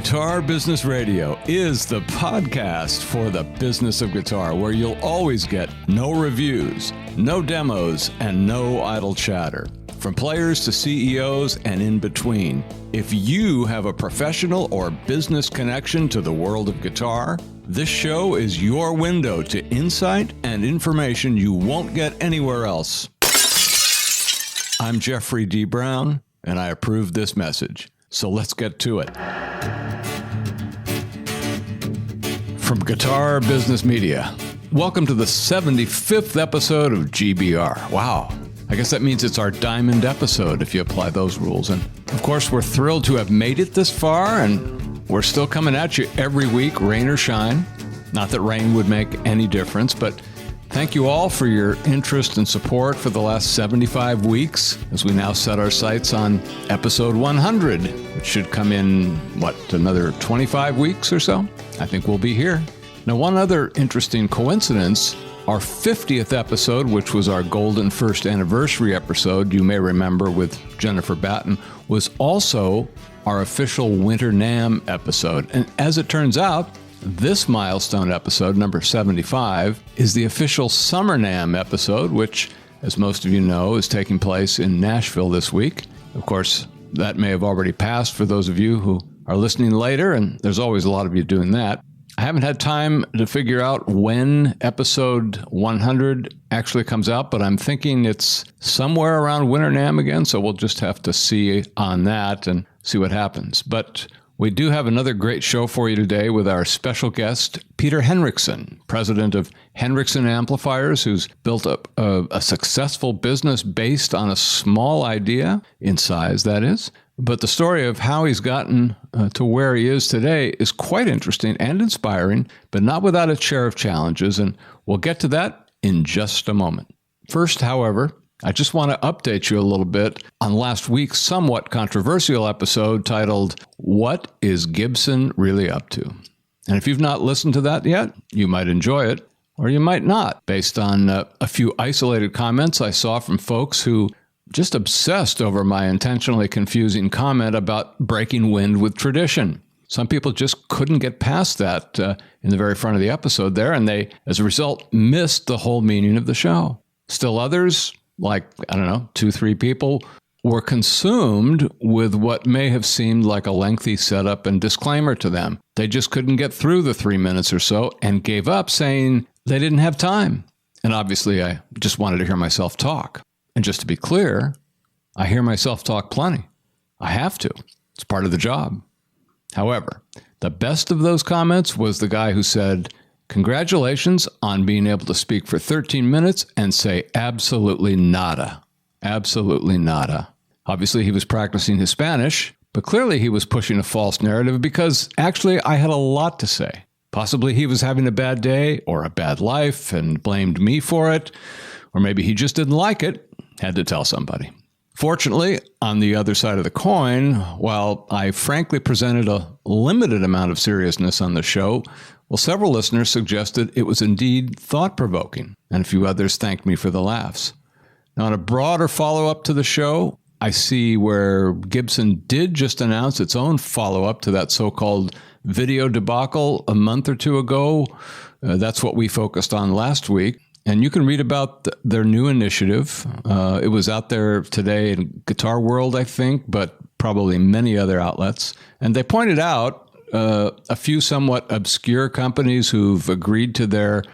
Guitar Business Radio is the podcast for the business of guitar, where you'll always get no reviews, no demos, and no idle chatter. From players to CEOs and in between. If you have a professional or business connection to the world of guitar, this show is your window to insight and information you won't get anywhere else. I'm Jeffrey D. Brown, and I approve this message. So let's get to it. From Guitar Business Media, welcome to the 75th episode of GBR. Wow. I guess that means it's our diamond episode if you apply those rules. And of course, we're thrilled to have made it this far, and we're still coming at you every week, rain or shine. Not that rain would make any difference, but thank you all for your interest and support for the last 75 weeks as we now set our sights on episode 100, which should come in, another 25 weeks or so? I think we'll be here. Now, one other interesting coincidence, our 50th episode, which was our golden first anniversary episode, you may remember with Jennifer Batten, was also our official Winter NAMM episode. And as it turns out, this milestone episode, number 75, is the official Summer NAMM episode, which, as most of you know, is taking place in Nashville this week. Of course, that may have already passed for those of you who are listening later, and there's always a lot of you doing that. I haven't had time to figure out when episode 100 actually comes out, but I'm thinking it's somewhere around Winter NAMM again, so we'll just have to see on that and see what happens. But we do have another great show for you today with our special guest, Peter Henriksen, president of Henriksen Amplifiers, who's built up a successful business based on a small idea, in size that is. But the story of how he's gotten to where he is today is quite interesting and inspiring, but not without its share of challenges, and we'll get to that in just a moment. First, however, I just want to update you a little bit on last week's somewhat controversial episode titled, What is Gibson Really Up To? And if you've not listened to that yet, you might enjoy it, or you might not, based on a few isolated comments I saw from folks who just obsessed over my intentionally confusing comment about breaking wind with tradition. Some people just couldn't get past that in the very front of the episode there, and they, as a result, missed the whole meaning of the show. Still others, like, 2-3 people, were consumed with what may have seemed like a lengthy setup and disclaimer to them. They just couldn't get through the 3 minutes or so and gave up, saying they didn't have time. And obviously, I just wanted to hear myself talk. And just to be clear, I hear myself talk plenty. I have to. It's part of the job. However, the best of those comments was the guy who said, "Congratulations on being able to speak for 13 minutes and say absolutely nada. Absolutely nada." Obviously, he was practicing his Spanish, but clearly he was pushing a false narrative because actually I had a lot to say. Possibly he was having a bad day or a bad life and blamed me for it, or maybe he just didn't like it, had to tell somebody. Fortunately, on the other side of the coin, while I frankly presented a limited amount of seriousness on the show, well, several listeners suggested it was indeed thought-provoking, and a few others thanked me for the laughs. Now, in a broader follow-up to the show, I see where Gibson did just announce its own follow-up to that so-called video debacle a month or two ago. That's what we focused on last week. And you can read about their new initiative. It was out there today in Guitar World, I think, but probably many other outlets. And they pointed out a few somewhat obscure companies who've agreed to their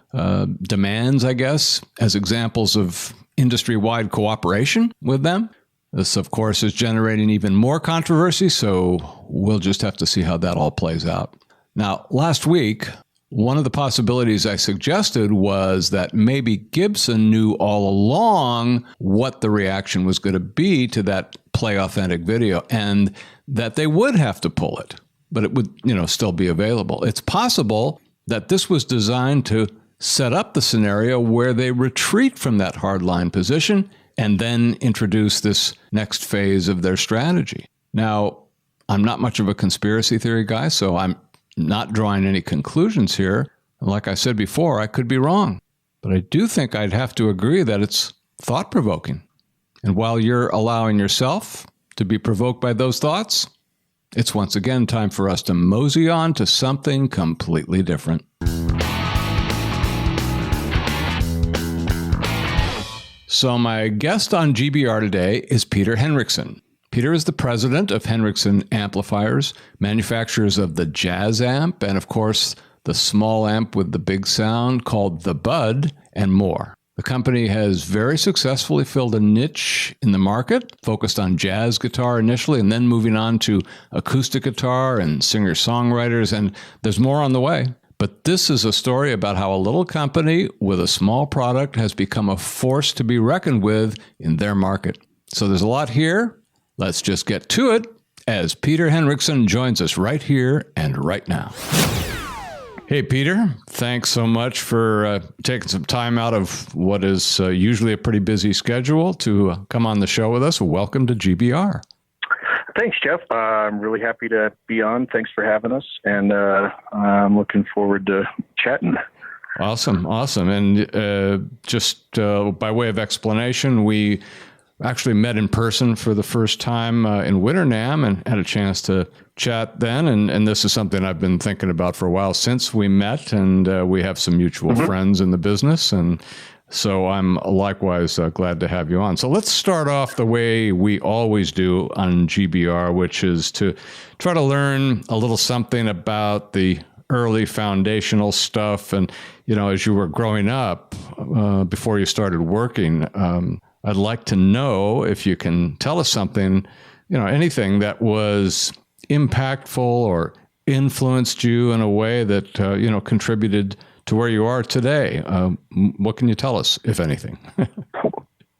demands, I guess, as examples of industry-wide cooperation with them. This, of course, is generating even more controversy, so we'll just have to see how that all plays out. Now, last week, one of the possibilities I suggested was that maybe Gibson knew all along what the reaction was going to be to that Play Authentic video, and that they would have to pull it, but it would, still be available. It's possible that this was designed to set up the scenario where they retreat from that hardline position and then introduce this next phase of their strategy. Now, I'm not much of a conspiracy theory guy, so I'm not drawing any conclusions here. Like I said before, I could be wrong. But I do think I'd have to agree that it's thought-provoking. And while you're allowing yourself to be provoked by those thoughts, it's once again time for us to mosey on to something completely different. So my guest on GBR today is Peter Henriksen. Peter is the president of Henriksen Amplifiers, manufacturers of the Jazz Amp, and of course, the small amp with the big sound called the Bud, and more. The company has very successfully filled a niche in the market, focused on jazz guitar initially, and then moving on to acoustic guitar and singer-songwriters, and there's more on the way. But this is a story about how a little company with a small product has become a force to be reckoned with in their market. So there's a lot here. Let's just get to it as Peter Henriksen joins us right here and right now. Hey, Peter, thanks so much for taking some time out of what is usually a pretty busy schedule to come on the show with us. Welcome to GBR. Thanks, Jeff. I'm really happy to be on. Thanks for having us, and I'm looking forward to chatting. Awesome. And just by way of explanation, we actually met in person for the first time in Witternam and had a chance to chat then. And this is something I've been thinking about for a while since we met, and we have some mutual friends in the business. And so I'm likewise glad to have you on. So let's start off the way we always do on GBR, which is to try to learn a little something about the early foundational stuff. And, as you were growing up, before you started working, I'd like to know if you can tell us something, anything that was impactful or influenced you in a way that, contributed to where you are today. What can you tell us, if anything?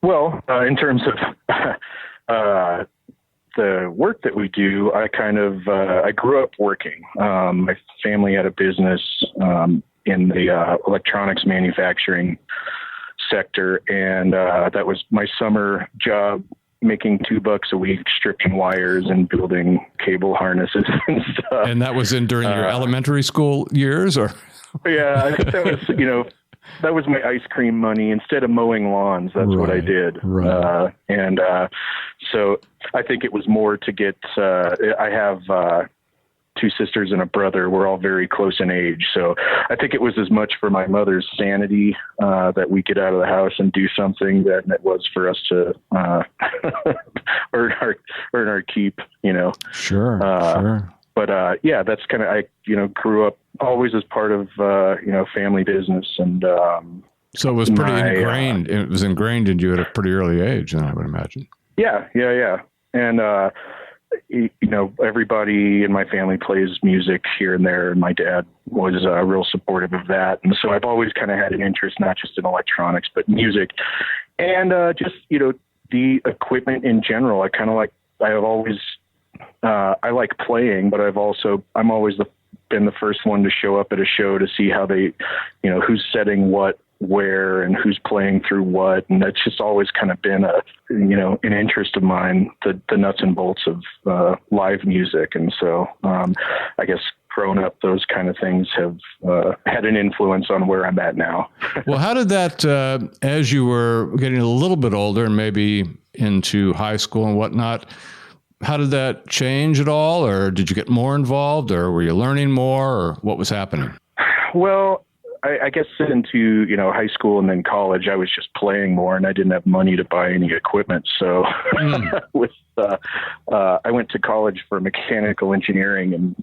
Well, in terms of the work that we do, I grew up working. My family had a business in the electronics manufacturing sector, and that was my summer job, making $2 a week, stripping wires and building cable harnesses and stuff. And that was during your elementary school years, or? Yeah, that was my ice cream money. Instead of mowing lawns, that's what I did. Right. So I think it was more to get, I have 2 sisters and a brother. We're all very close in age. So I think it was as much for my mother's sanity that we get out of the house and do something than it was for us to earn our keep, Sure. But that's kind of, I grew up always as part of, family business. And so it was pretty ingrained. It was ingrained in you at a pretty early age, then I would imagine. Yeah. And, everybody in my family plays music here and there. And my dad was real supportive of that. And so I've always kind of had an interest, not just in electronics, but music and just, the equipment in general. I like playing, but I'm always been the first one to show up at a show to see how they, who's setting what, where, and who's playing through what. And that's just always kind of been an interest of mine, the nuts and bolts of live music. And so I guess growing up, those kind of things have had an influence on where I'm at now. Well, how did that, as you were getting a little bit older and maybe into high school and whatnot, how did that change at all? Or did you get more involved, or were you learning more, or what was happening? Well, I guess into, high school and then college, I was just playing more and I didn't have money to buy any equipment. So I went to college for mechanical engineering and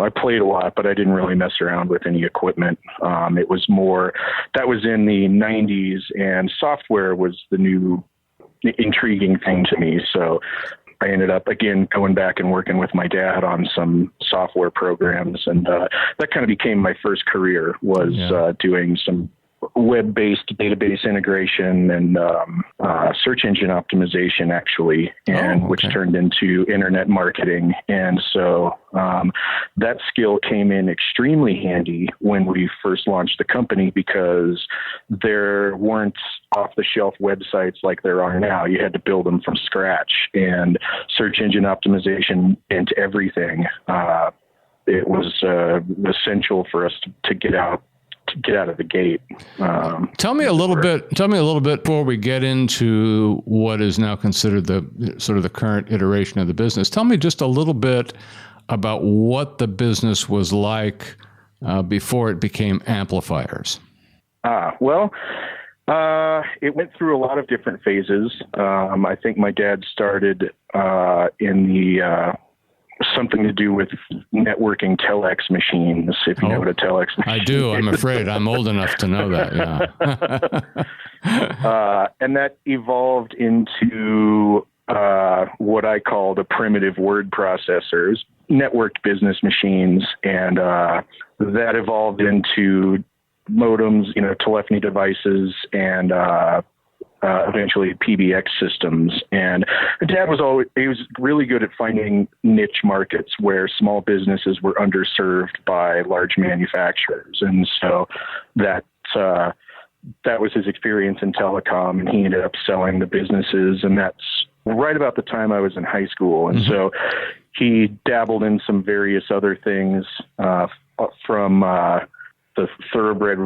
I played a lot, but I didn't really mess around with any equipment. It was more, that was in the 90s, and software was the new intriguing thing to me. So I ended up, again, going back and working with my dad on some software programs. And that kind of became my first career, was doing some web-based database integration and search engine optimization, actually, and which turned into internet marketing. And so that skill came in extremely handy when we first launched the company, because there weren't off-the-shelf websites like there are now. You had to build them from scratch, and search engine optimization into everything. It was essential for us to get out to get out of the gate. Tell me a little bit before we get into what is now considered the sort of the current iteration of the business. Tell me just a little bit about what the business was like before it became Amplifiers. It went through a lot of different phases. I think my dad started in the something to do with networking telex machines, if you know what a telex machine is. I do. I'm afraid I'm old enough to know that, yeah. And that evolved into what I call the primitive word processors, networked business machines, and that evolved into modems, telephony devices, and eventually PBX systems. And Dad was really good at finding niche markets where small businesses were underserved by large manufacturers. And so that was his experience in telecom, and he ended up selling the businesses. And that's right about the time I was in high school. And so he dabbled in some various other things, from the thoroughbred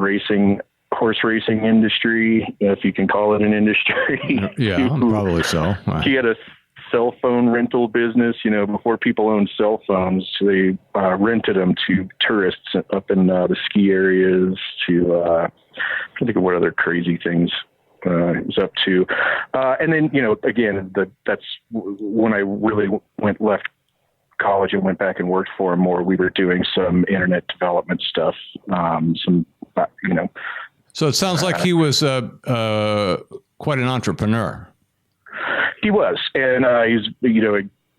horse racing industry, if you can call it an industry. Yeah, probably so. He had a cell phone rental business. Before people owned cell phones, they rented them to tourists up in the ski areas. I can't think of what other crazy things he was up to. And then, again, that's when I really left college and went back and worked for him more. We were doing some internet development stuff, So it sounds like he was quite an entrepreneur. He was, and he's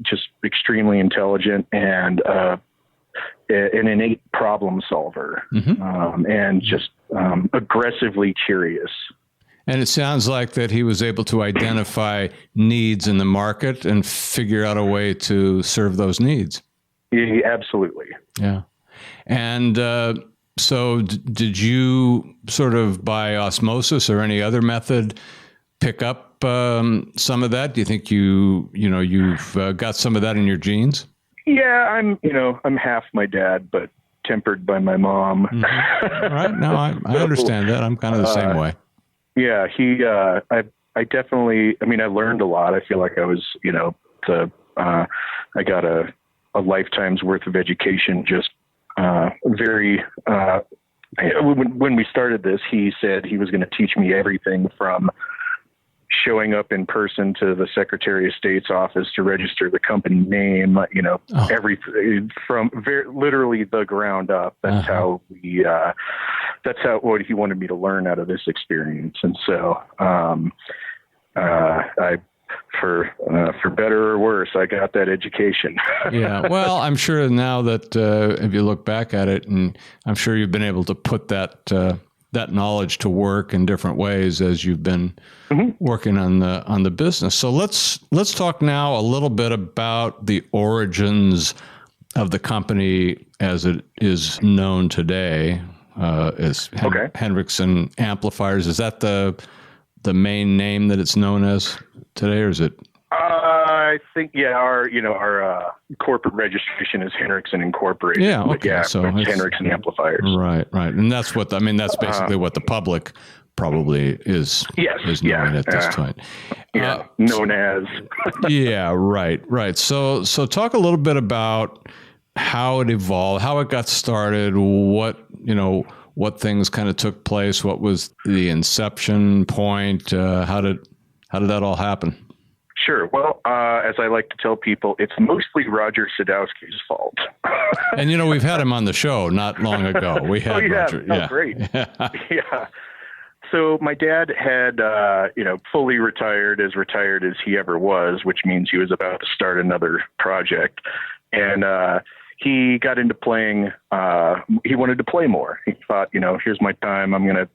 just extremely intelligent and an innate problem solver, and just aggressively curious. And it sounds like that he was able to identify needs in the market and figure out a way to serve those needs. Yeah, absolutely. Yeah. And so did you sort of by osmosis or any other method pick up some of that? Do you think you've got some of that in your genes? Yeah, I'm half my dad, but tempered by my mom. All right. No, I understand that. I'm kind of the same way. Yeah, I definitely, I learned a lot. I feel like I was, I got a lifetime's worth of education, just very, when we started this, he said he was going to teach me everything from showing up in person to the Secretary of State's office to register the company name, everything from literally the ground up. That's how what he wanted me to learn out of this experience. And so, for better or worse, I got that education. Yeah. Well, I'm sure now that, if you look back at it, and I'm sure you've been able to put that knowledge to work in different ways as you've been working on the business. So let's talk now a little bit about the origins of the company as it is known today, as Henriksen Amplifiers. Is that the main name that it's known as today, or is it? I think, our corporate registration is Henriksen Incorporated. Yeah, okay. So it's Henriksen Amplifiers. Right. And that's that's basically what the public probably is knowing at this point. Yeah, known as. Yeah, right. So talk a little bit about how it evolved, how it got started, what things kind of took place, what was the inception point, how did that all happen? Sure. Well, as I like to tell people, it's mostly Roger Sadowski's fault. And, we've had him on the show not long ago. We had Roger. Oh, great. Yeah. So my dad had, fully retired as he ever was, which means he was about to start another project. And he got into playing. He wanted to play more. He thought, here's my time. I'm going to,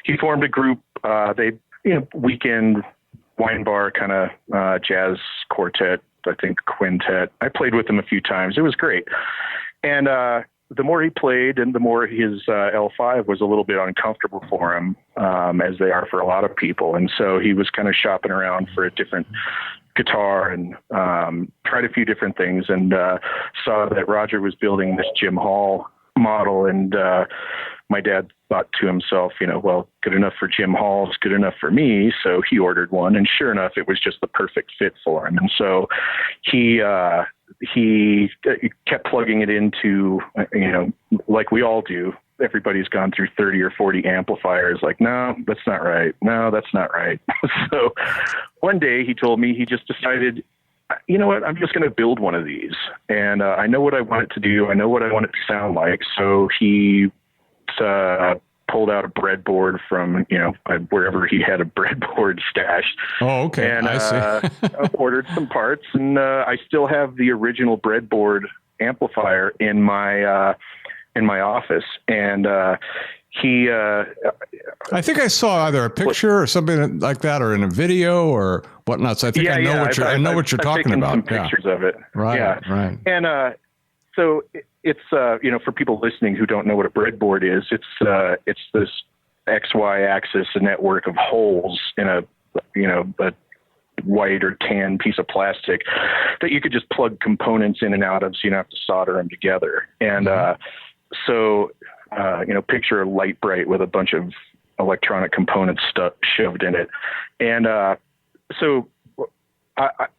he formed a group. Weekend wine bar kind of jazz quartet, I think quintet. I played with him a few times. It was great. And the more he played and the more his L5 was a little bit uncomfortable for him, as they are for a lot of people. And so he was kind of shopping around for a different guitar and tried a few different things, and saw that Roger was building this Jim Hall model. And my dad thought to himself, well, good enough for Jim Hall is good enough for me. So he ordered one, and sure enough, it was just the perfect fit for him. And so he kept plugging it into, like we all do. Everybody's gone through 30 or 40 amplifiers. Like, no, that's not right. No, that's not right. So one day he told me he just decided, you know what, I'm just going to build one of these. And I know what I want it to do. I know what I want it to sound like. So he pulled out a breadboard from, wherever he had a breadboard stashed. Oh, okay. And I see. ordered some parts, and I still have the original breadboard amplifier in my office. And he I think I saw either a picture or something like that, or in a video or whatnot. So I think I know what you're talking about. Some pictures of it. Right. Yeah. Right. And so it's for people listening who don't know what a breadboard is, it's this XY axis, a network of holes in a white or tan piece of plastic that you could just plug components in and out of, so you don't have to solder them together. And picture a light bright with a bunch of electronic components shoved in it. And so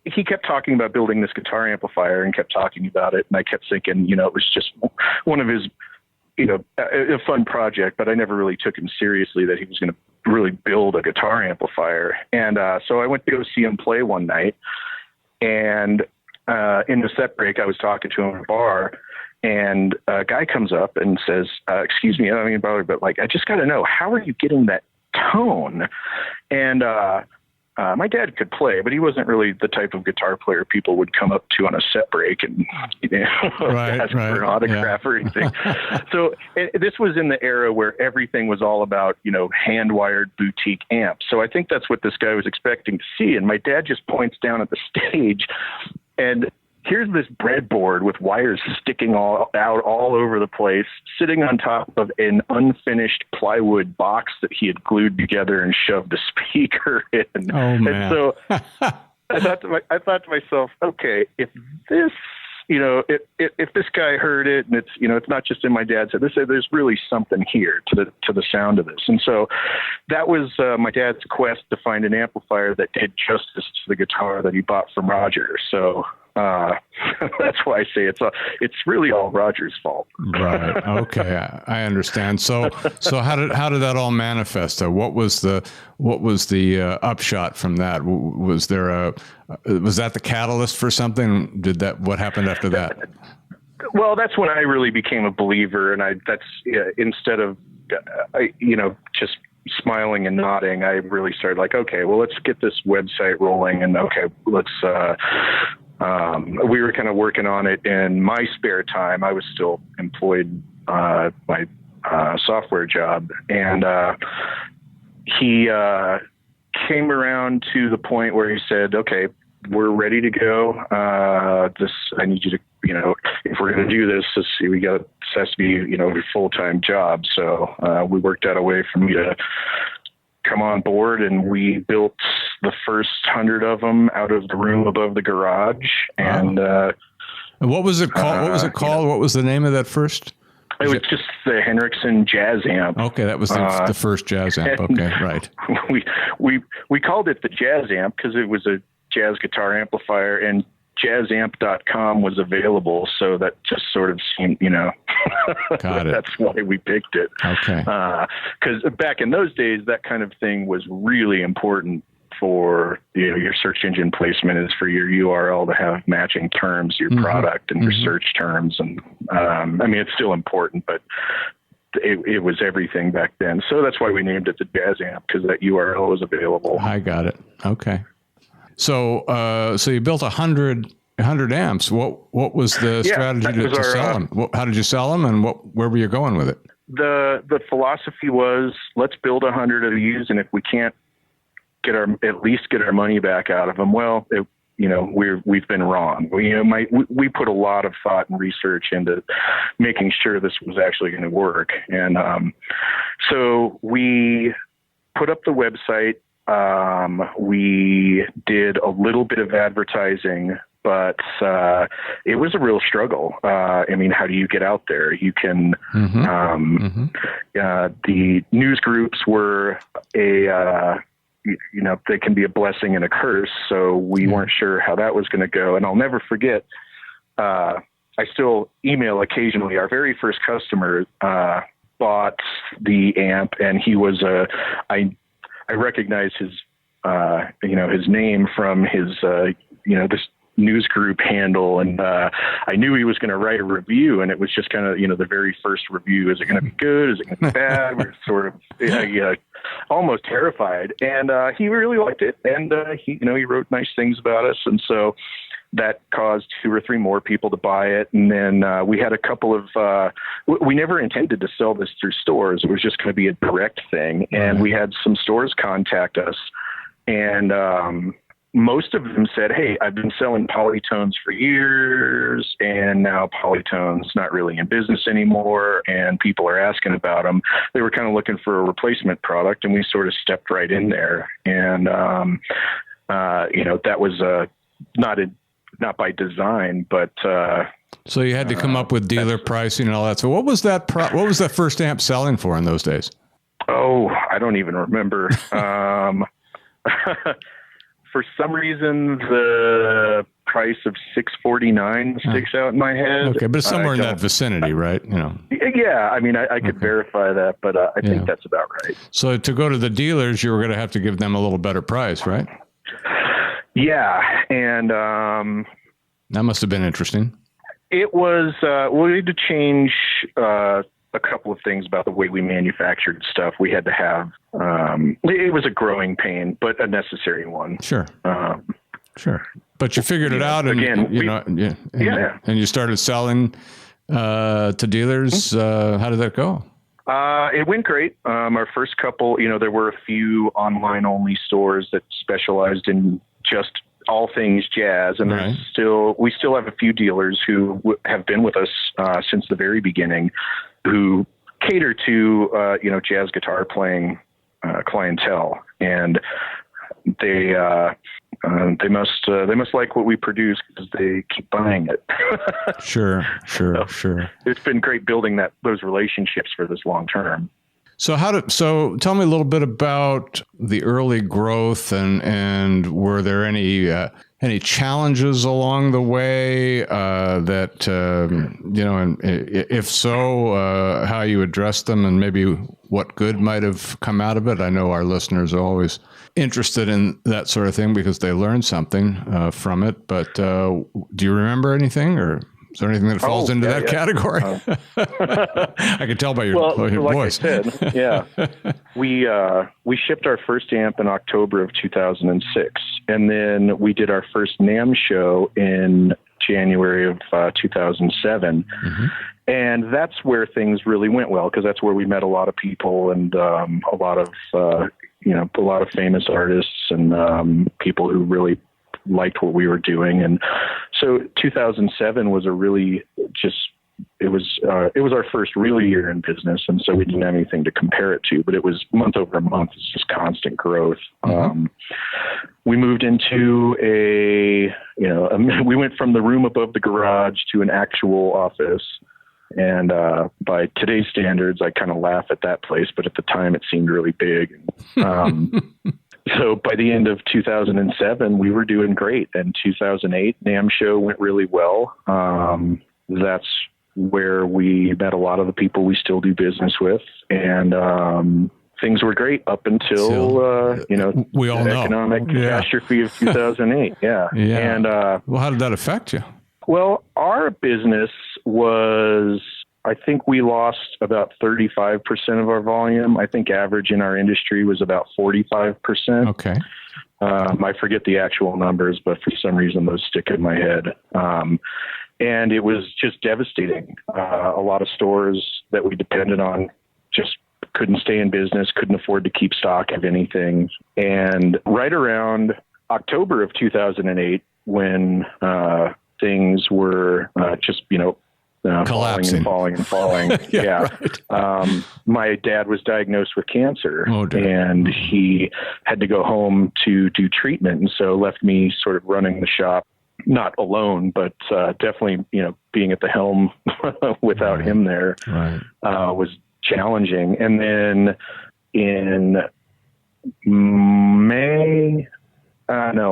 he kept talking about building this guitar amplifier and kept talking about it. And I kept thinking, it was just one of his, a fun project, but I never really took him seriously that he was going to really build a guitar amplifier. And so I went to go see him play one night. And in the set break, I was talking to him in a bar, and a guy comes up and says, excuse me, I don't mean to bother, but I just got to know, how are you getting that tone? And my dad could play, but he wasn't really the type of guitar player people would come up to on a set break and ask for an autograph or anything. So this was in the era where everything was all about, hand-wired boutique amps. So I think that's what this guy was expecting to see. And my dad just points down at the stage, and here's this breadboard with wires sticking out all over the place, sitting on top of an unfinished plywood box that he had glued together and shoved a speaker in. Oh, man. And so I thought to myself, okay, if this, if this guy heard it, and it's, it's not just in my dad's head, there's really something here to the sound of this. And so that was my dad's quest to find an amplifier that did justice to the guitar that he bought from Roger. So that's why I say it's really all Roger's fault. Right. Okay. I understand. So how did that all manifest? What was the upshot from that? Was that the catalyst for something? What happened after that? Well, that's when I really became a believer, and instead of just smiling and nodding, I really started okay, well, let's get this website rolling, and let's. We were kind of working on it in my spare time. I was still employed my software job, and he came around to the point where he said, "Okay, we're ready to go. I need you to, if we're going to do this, this has to be, a full-time job." So we worked out a way for me to come on board, and we built the first 100 of them out of the room above the garage. And what was it called? What was it called? What was the name of that first? It was just the Henriksen Jazz Amp. Okay, that was the first Jazz Amp. Okay, right. We called it the Jazz Amp because it was a jazz guitar amplifier, and jazzamp.com was available, so that just sort of seemed, Got it. That's why we picked it. Okay. Because back in those days, that kind of thing was really important for your search engine placement, is for your URL to have matching terms, your product and your search terms. And it's still important, but it was everything back then. So that's why we named it the Jazz Amp, because that URL was available. I got it. Okay. So you built 100 amps. What was the strategy to sell them? How did you sell them, and where were you going with it? The philosophy was, let's build 100 of these, and if we can't at least get our money back out of them, well, we've been wrong. We put a lot of thought and research into making sure this was actually going to work, and so we put up the website. We did a little bit of advertising, but it was a real struggle. I mean, how do you get out there? You can, the news groups were they can be a blessing and a curse. So we weren't sure how that was going to go. And I'll never forget, I still email occasionally. Our very first customer bought the amp, and he was I recognize his his name from his this news group handle, and I knew he was going to write a review, and it was just kind of the very first review. Is it going to be good? Is it going to be bad? We're sort of almost terrified, and he really liked it, and he wrote nice things about us, and so that caused 2 or 3 more people to buy it. And then we had a couple of, we never intended to sell this through stores. It was just going to be a direct thing. And we had some stores contact us, and most of them said, hey, I've been selling Polytones for years, and now Polytone's not really in business anymore, and people are asking about them. They were kind of looking for a replacement product, and we sort of stepped right in there. And, that was not by design, but so you had to come up with dealer pricing and all that. So what was that? What was that first amp selling for in those days? Oh, I don't even remember. For some reason, the price of $649 sticks out in my head. Okay, but somewhere in that vicinity, right? Yeah, I mean, I could verify that, but I think that's about right. So to go to the dealers, you were going to have to give them a little better price, right? Yeah, and that must have been interesting. It was. We had to change a couple of things about the way we manufactured stuff. We had to have. It was a growing pain, but a necessary one. Sure. Sure. But you figured it out, and again, and you started selling to dealers. How did that go? It went great. Our first couple, there were a few online only stores that specialized in just all things jazz. And we still have a few dealers who have been with us, since the very beginning, who cater to, jazz guitar playing, clientele. And they must like what we produce because they keep buying it. Sure. It's been great building those relationships for this long term. So tell me a little bit about the early growth, and were there any challenges along the way that and if so, how you addressed them, and maybe what good might have come out of it? I know our listeners are always interested in that sort of thing because they learn something from it. But do you remember anything, or is there anything that falls into that category? I can tell by your voice. I said, we shipped our first amp in October of 2006, and then we did our first NAMM show in January of 2007. Mm-hmm. And that's where things really went well, because that's where we met a lot of people and a lot of famous artists and people who really liked what we were doing. And so 2007 was it was our first real year in business. And so we didn't have anything to compare it to, but it was month over month. It's just constant growth. Mm-hmm. We moved into we went from the room above the garage to an actual office. And by today's standards, I kind of laugh at that place, but at the time it seemed really big. So by the end of 2007, we were doing great. And 2008, NAMM show went really well. That's where we met a lot of the people we still do business with. And things were great up until, we all know. Economic catastrophe of 2008. Yeah. And well, how did that affect you? Well, our business was, I think we lost about 35% of our volume. I think average in our industry was about 45%. Okay. I forget the actual numbers, but for some reason those stick in my head. And it was just devastating. A lot of stores that we depended on just couldn't stay in business, couldn't afford to keep stock of anything. And right around October of 2008, when things were collapsing, falling. Yeah. Right. My dad was diagnosed with cancer, and he had to go home to do treatment. And so left me sort of running the shop not alone, but definitely, being at the helm without him there was challenging. And then in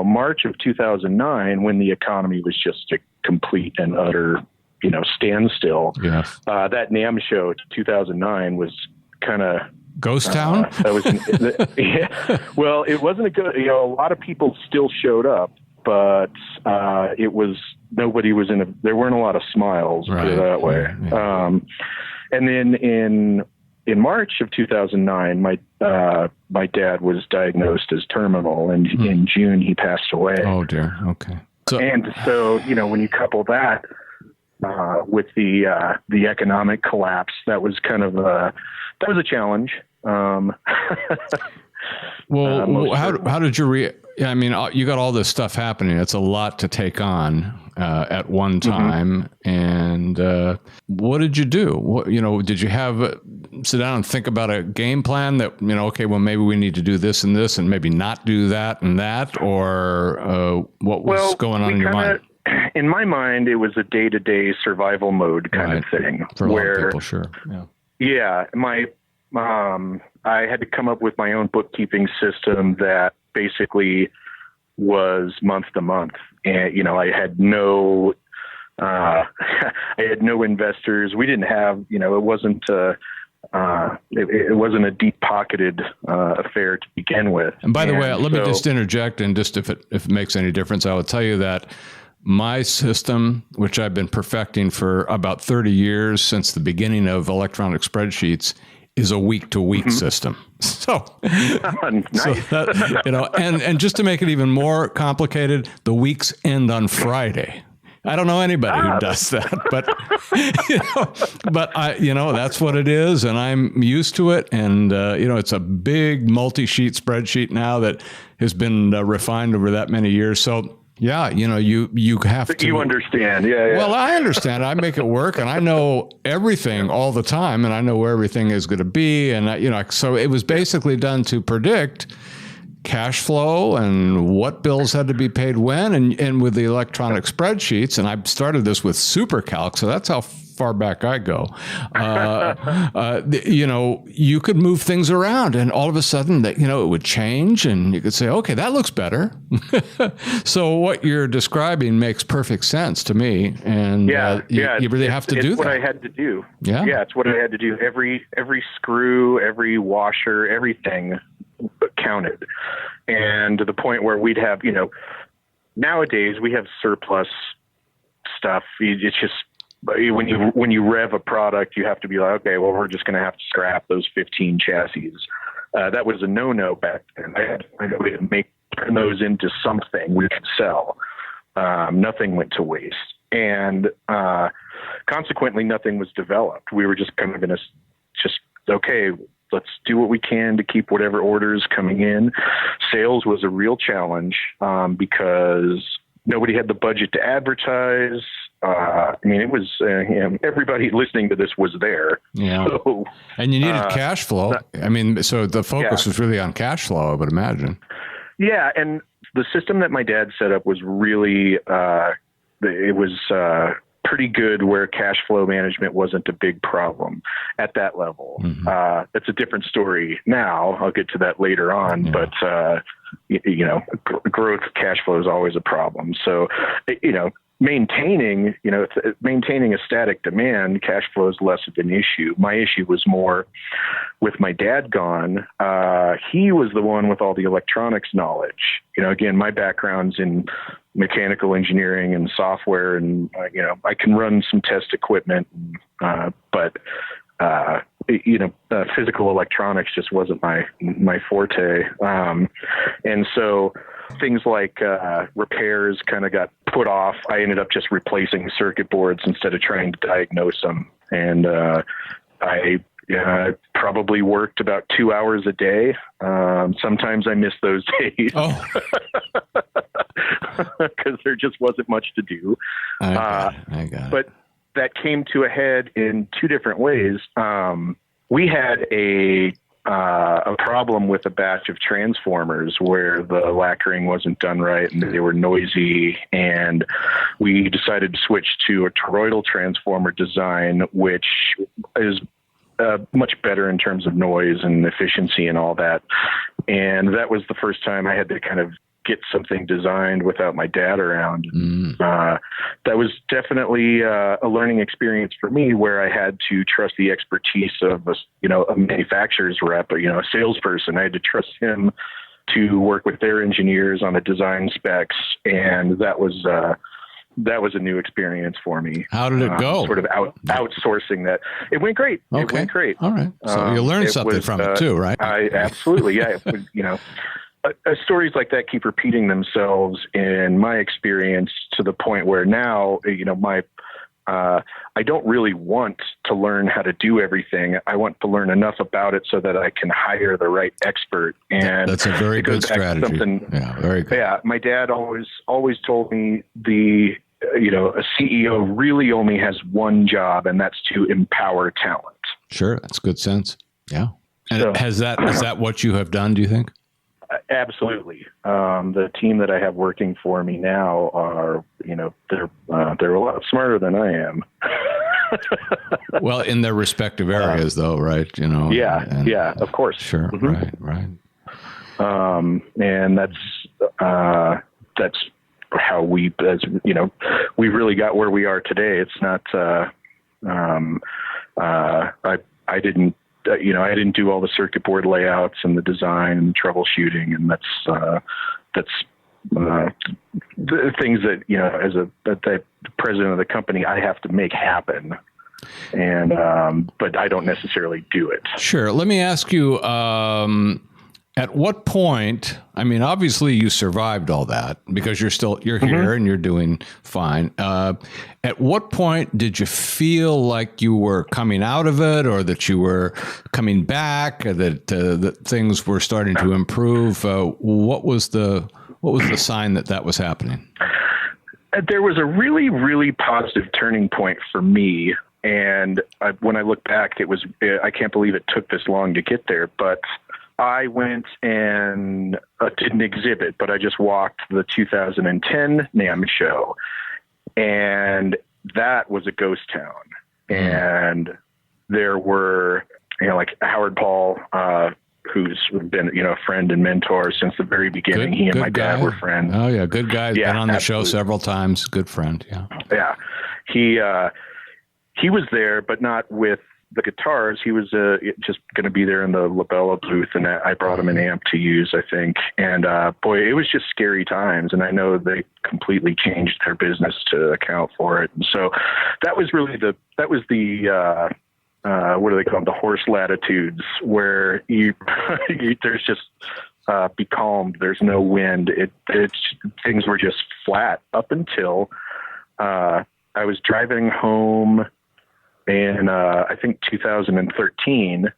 March of 2009, when the economy was just a complete and utter, standstill, that NAMM show 2009 was kind of ghost town. That was, well, it wasn't a good, a lot of people still showed up, but nobody was there weren't a lot of smiles, put it that way. Yeah. And then in March of 2009, my dad was diagnosed as terminal, and in June he passed away. Oh dear. Okay. So when you couple that with the economic collapse, that was kind of a challenge. Well, how did you I mean, you got all this stuff happening. It's a lot to take on at one time. And what did you do? Did you sit down and think about a game plan that, okay, well, maybe we need to do this and this and maybe not do that and that? Or what was going on in your mind? In my mind, it was a day-to-day survival mode kind of thing. For a lot of people, sure. Yeah. I had to come up with my own bookkeeping system that basically was month to month. And, I had no investors. We didn't have, it wasn't a deep pocketed affair to begin with. And by the way, let me just interject, and just if it makes any difference, I will tell you that my system, which I've been perfecting for about 30 years since the beginning of electronic spreadsheets, is a week-to-week system. So, nice. So that, and just to make it even more complicated, the weeks end on Friday. I don't know anybody who does that, but that's what it is, and I'm used to it. And it's a big multi-sheet spreadsheet now that has been refined over that many years. So. Yeah, you have to. You understand, yeah. Well, I understand. I make it work, and I know everything all the time, and I know where everything is going to be, and so it was basically done to predict cash flow and what bills had to be paid when, and with the electronic spreadsheets. And I started this with SuperCalc, so that's how far back I go. You could move things around, and all of a sudden that it would change, and you could say, okay, that looks better. So what you're describing makes perfect sense to me, and you really have to do that. It's what I had to do. Yeah, it's what I had to do. Every screw, every washer, everything counted, and to the point where we'd have, nowadays we have surplus stuff. It's just, when you rev a product, you have to be like, okay, well, we're just going to have to scrap those 15 chassis. That was a no-no back then. I had to find a way to turn those into something we could sell. Nothing went to waste. And consequently, nothing was developed. We were just kind of okay, let's do what we can to keep whatever orders coming in. Sales was a real challenge because nobody had the budget to advertise. It was, everybody listening to this was there. Yeah. So, and you needed cash flow. So the focus was really on cash flow, I would imagine. Yeah. And the system that my dad set up was really, it was pretty good where cash flow management wasn't a big problem at that level. That's a different story now. I'll get to that later on, but, growth cash flow is always a problem. So, maintaining a static demand, cash flow is less of an issue. My issue was more with my dad gone. He was the one with all the electronics knowledge. Again, my background's in mechanical engineering and software, and I can run some test equipment, but physical electronics just wasn't my forte. And so things like repairs kind of got put off. I ended up just replacing circuit boards instead of trying to diagnose them. And I probably worked about 2 hours a day. Sometimes I missed those days because there just wasn't much to do. I got it. But that came to a head in two different ways. We had a a problem with a batch of transformers where the lacquering wasn't done right and they were noisy. And we decided to switch to a toroidal transformer design, which is much better in terms of noise and efficiency and all that. And that was the first time I had to kind of get something designed without my dad around. That was definitely a learning experience for me, where I had to trust the expertise of a manufacturer's rep, a salesperson. I had to trust him to work with their engineers on the design specs. And that was a new experience for me. How did it go? Sort of outsourcing that. It went great. Okay. It went great. All right. So you learned something from it too, right? Absolutely. Yeah. Stories like that keep repeating themselves in my experience, to the point where now, I don't really want to learn how to do everything. I want to learn enough about it so that I can hire the right expert. And that's a very good strategy. Yeah, very good. Yeah. My dad always told me a CEO really only has one job, and that's to empower talent. Sure. That's good sense. Yeah. And is that what you have done, do you think? Absolutely. The team that I have working for me now are, they're a lot smarter than I am. Well, in their respective areas, though, right? Yeah, of course. Sure. Mm-hmm. Right. And that's how we really got where we are today. It's not. I didn't. I didn't do all the circuit board layouts and the design and troubleshooting, and that's the things that, as the president of the company, I have to make happen. And, but I don't necessarily do it. Sure. Let me ask you, at what point, I mean, obviously you survived all that because you're Mm-hmm. here and you're doing fine. At what point did you feel like you were coming out of it, or that you were coming back, that things were starting to improve? What was the sign that was happening? There was a really, really positive turning point for me. And when I look back, I can't believe it took this long to get there, but I went and didn't exhibit, but I just walked the 2010 NAMM show, and that was a ghost town. And there were, like Howard Paul, who's been, a friend and mentor since the very beginning. He and my dad were friends. Oh yeah. Good guy. Yeah, been on the absolutely. show several times. Good friend. Yeah. Yeah. He was there, but not with the guitars. He was just going to be there in the Labella booth, and I brought him an amp to use, I think. And boy, it was just scary times, and I know they completely changed their business to account for it. And so that was really the what do they call them? The horse latitudes, where there's just be calm. There's no wind. Things were just flat up until I was driving home in I think 2013,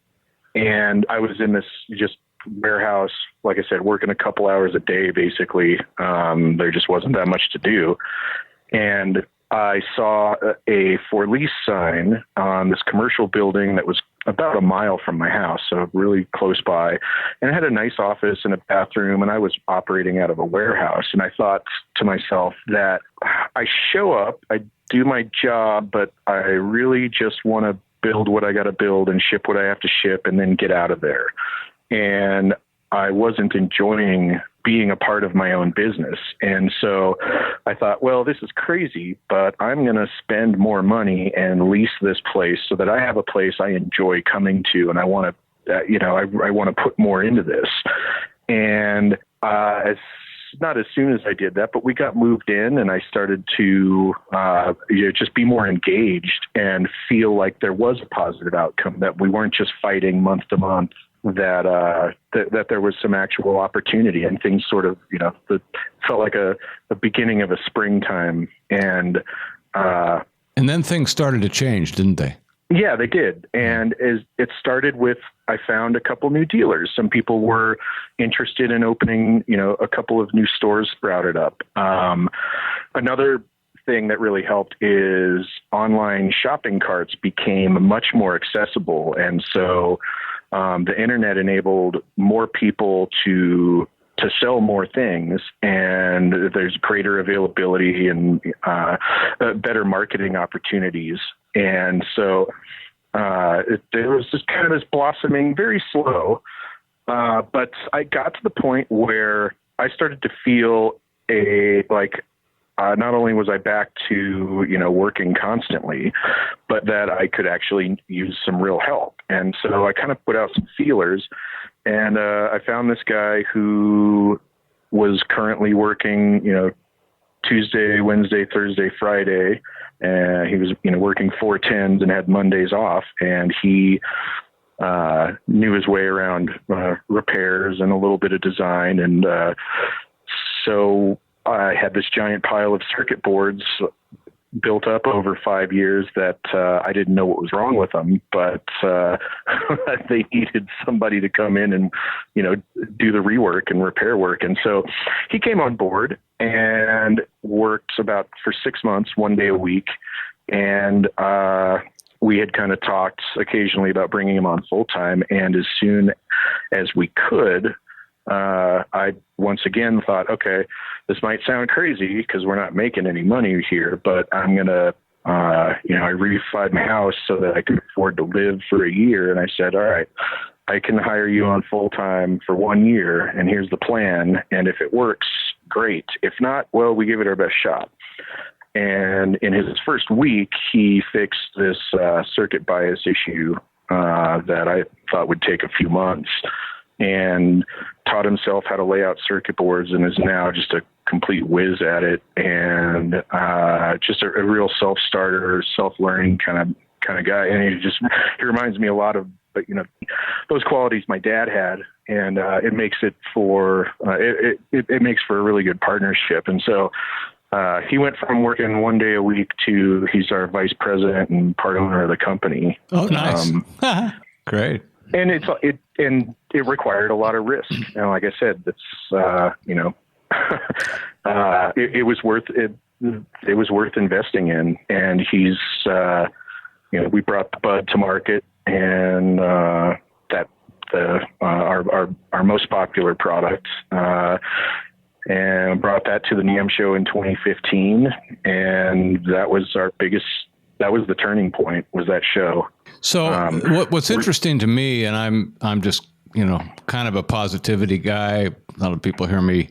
and I was in this just warehouse, like I said, working a couple hours a day, basically. There just wasn't that much to do. And I saw a for lease sign on this commercial building that was about a mile from my house, so really close by. And it had a nice office and a bathroom, and I was operating out of a warehouse. And I thought to myself that I show up, I do my job, but I really just want to build what I got to build and ship what I have to ship and then get out of there. And I wasn't enjoying being a part of my own business. And so I thought, well, this is crazy, but I'm going to spend more money and lease this place so that I have a place I enjoy coming to. And I want to, I want to put more into this. And not as soon as I did that, but we got moved in, and I started to just be more engaged and feel like there was a positive outcome, that we weren't just fighting month to month, that there was some actual opportunity, and things sort of, felt like a beginning of a springtime. And then things started to change, didn't they? Yeah, they did. And it started with, I found a couple new dealers. Some people were interested in opening, a couple of new stores sprouted up. Another thing that really helped is online shopping carts became much more accessible. And so the internet enabled more people to sell more things, and there's greater availability and better marketing opportunities. And so there was just kind of this blossoming, very slow. But I got to the point where I started to feel not only was I back to, working constantly, but that I could actually use some real help. And so I kind of put out some feelers, and I found this guy who was currently working, Tuesday, Wednesday, Thursday, Friday. He was, working 4/10s and had Mondays off, and he knew his way around repairs and a little bit of design. And so I had this giant pile of circuit boards built up over 5 years that I didn't know what was wrong with them, but they needed somebody to come in and, do the rework and repair work. And so he came on board and worked for 6 months, 1 day a week. And we had kind of talked occasionally about bringing him on full time. And as soon as we could, I once again thought, okay, this might sound crazy because we're not making any money here, but I'm going to, I refied my house so that I could afford to live for a year. And I said, all right, I can hire you on full time for 1 year, and here's the plan. And if it works, great. If not, well, we give it our best shot. And in his first week, he fixed this circuit bias issue that I thought would take a few months, and taught himself how to lay out circuit boards, and is now just a complete whiz at it, and just a real self-starter, self-learning kind of guy. And he reminds me a lot of, those qualities my dad had, and it makes it it makes for a really good partnership. And so he went from working 1 day a week to he's our vice president and part owner of the company. Oh, nice. Great. And it required a lot of risk. And like I said, it's, it was worth it. It was worth investing in. And he's, we brought the bud to market, and our most popular product, and brought that to the NAMM show in 2015. And that was the turning point, was that show. So what's interesting to me, and I'm just, kind of a positivity guy. A lot of people hear me,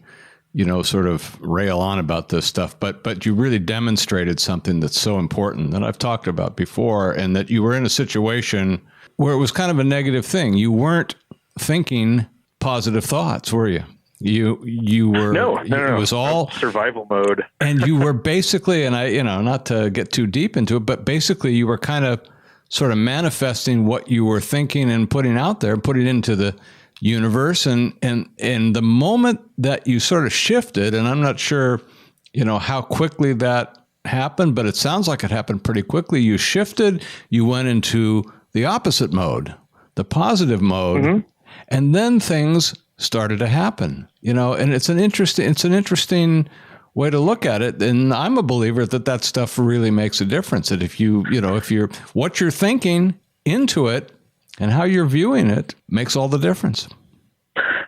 sort of rail on about this stuff, but you really demonstrated something that's so important that I've talked about before, and that you were in a situation where it was kind of a negative thing. You weren't thinking positive thoughts, were you? You were, no. It was all survival mode. And you were basically, and I, not to get too deep into it, but basically you were kind of sort of manifesting what you were thinking and putting out there, putting it into the universe. And the moment that you sort of shifted, and I'm not sure, how quickly that happened, but it sounds like it happened pretty quickly. You shifted, you went into the opposite mode, the positive mode, mm-hmm. and then things started to happen, and it's an interesting way to look at it. And I'm a believer that stuff really makes a difference. That if you're what you're thinking into it and how you're viewing it makes all the difference.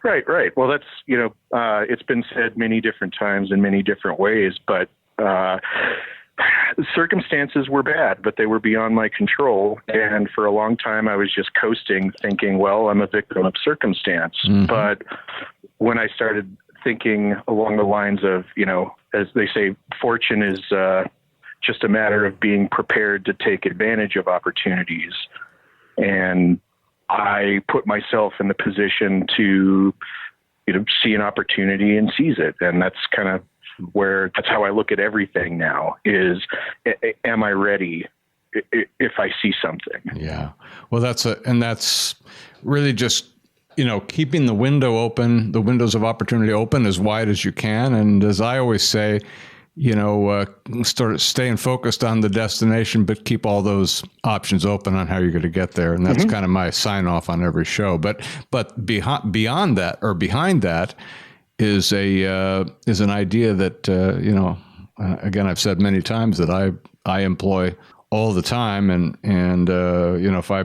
Right. Well, that's, it's been said many different times in many different ways, but, circumstances were bad, but they were beyond my control. And for a long time, I was just coasting, thinking, well, I'm a victim of circumstance. Mm-hmm. But when I started thinking along the lines of, as they say, fortune is just a matter of being prepared to take advantage of opportunities. And I put myself in the position to, see an opportunity and seize it. And that's kind of that's how I look at everything now is, am I ready if I see something? Yeah. Well, that's really just, keeping the windows of opportunity open as wide as you can. And as I always say, start staying focused on the destination, but keep all those options open on how you're going to get there. And that's mm-hmm. kind of my sign off on every show. But behind that is an idea that, again, I've said many times that I employ all the time. And if I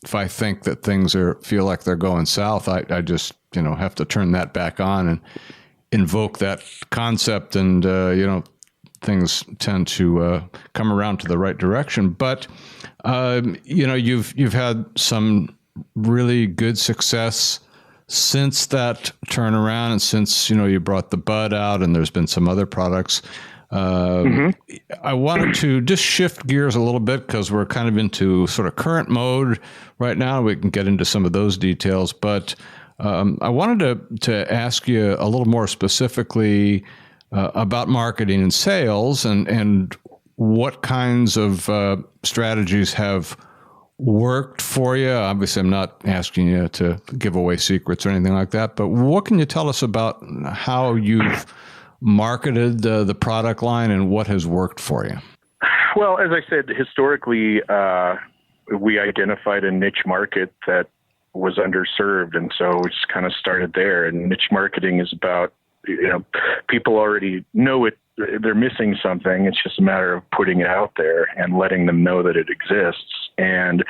if I think that things feel like they're going south, I just, have to turn that back on and invoke that concept, and things tend to come around to the right direction. But you've had some really good success since that turnaround, and since you brought the Bud out, and there's been some other products. I wanted to just shift gears a little bit because we're kind of into sort of current mode right now. We can get into some of those details, but I wanted to ask you a little more specifically about marketing and sales, and what kinds of strategies have worked for you. Obviously, I'm not asking you to give away secrets or anything like that, but what can you tell us about how you've marketed the product line and what has worked for you? Well, as I said, historically, we identified a niche market that was underserved, and so we just kind of started there. And niche marketing is about, people already know it. They're missing something. It's just a matter of putting it out there and letting them know that it exists. And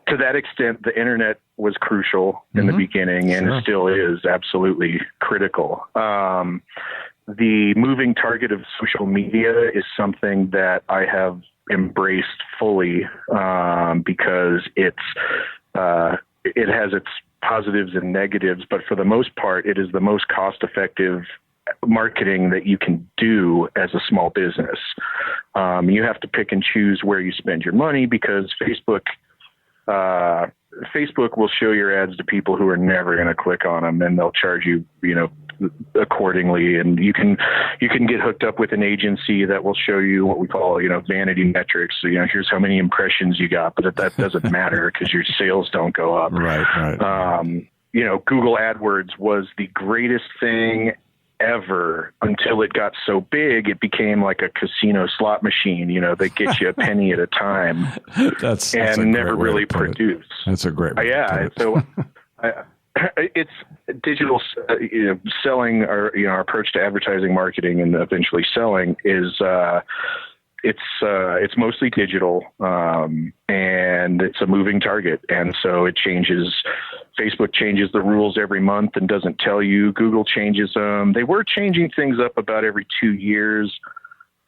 to that extent, the internet was crucial in the beginning, and it still is absolutely critical. The moving target of social media is something that I have embraced fully, because it has its positives and negatives, but for the most part, it is the most cost-effective marketing that you can do as a small business. You have to pick and choose where you spend your money, because Facebook will show your ads to people who are never going to click on them, and they'll charge you, accordingly. And you can get hooked up with an agency that will show you what we call, vanity metrics. So, here's how many impressions you got, but that doesn't matter because your sales don't go up. Right. Google AdWords was the greatest thing ever until it got so big it became like a casino slot machine. They get you a penny at a time. That's and never really produce. That's a great way to put it. So it's digital, selling, or our approach to advertising, marketing, and eventually selling is it's mostly digital, and it's a moving target. And so it changes. Facebook changes the rules every month and doesn't tell you. Google changes them. They were changing things up about every 2 years.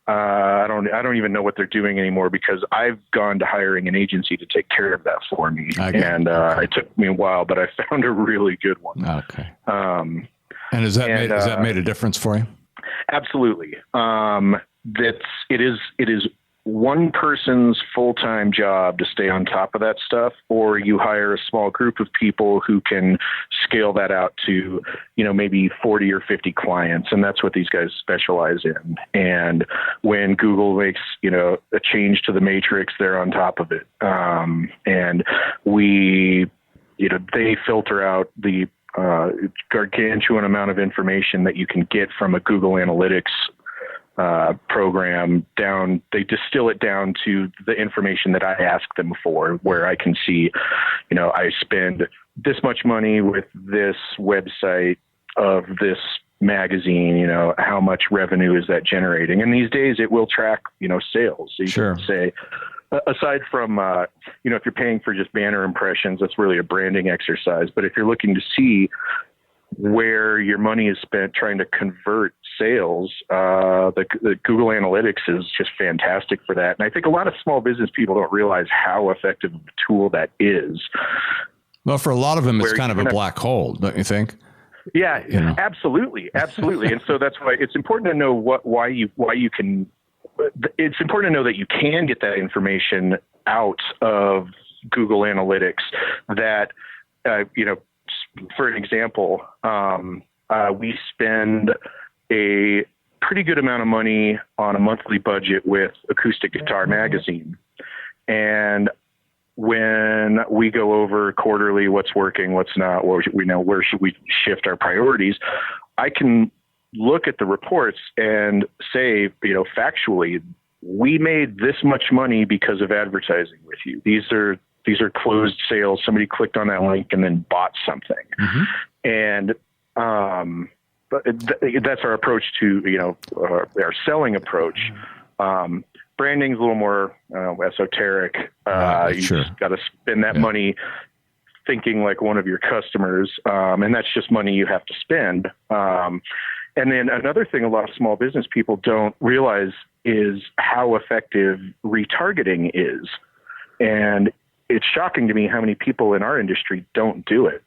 I don't even know what they're doing anymore, because I've gone to hiring an agency to take care of that for me. It took me a while, but I found a really good one. Okay. And has that made a difference for you? Absolutely. It is one person's full-time job to stay on top of that stuff, or you hire a small group of people who can scale that out to, maybe 40 or 50 clients. And that's what these guys specialize in. And when Google makes, a change to the matrix, they're on top of it. And they filter out the gargantuan amount of information that you can get from a Google Analytics program down. They distill it down to the information that I ask them for, where I can see, I spend this much money with this website of this magazine, how much revenue is that generating? And these days it will track, sales. So you can say, aside from, if you're paying for just banner impressions, that's really a branding exercise. But if you're looking to see where your money is spent trying to convert sales, the Google Analytics is just fantastic for that. And I think a lot of small business people don't realize how effective of a tool that is. Well, for a lot of them, it's kind of a black hole, don't you think? Yeah, absolutely. And so that's why it's important to know why you can. It's important to know that you can get that information out of Google Analytics. That for an example, we spend a pretty good amount of money on a monthly budget with Acoustic Guitar Magazine. And when we go over quarterly what's working, what's not, where should we shift our priorities, I can look at the reports and say, factually, we made this much money because of advertising with you. These are closed sales. Somebody clicked on that link and then bought something. And that's our approach to, our selling approach. branding's a little more esoteric. You sure. just got to spend that money thinking like one of your customers, and that's just money you have to spend. And then another thing a lot of small business people don't realize is how effective retargeting is. And it's shocking to me how many people in our industry don't do it,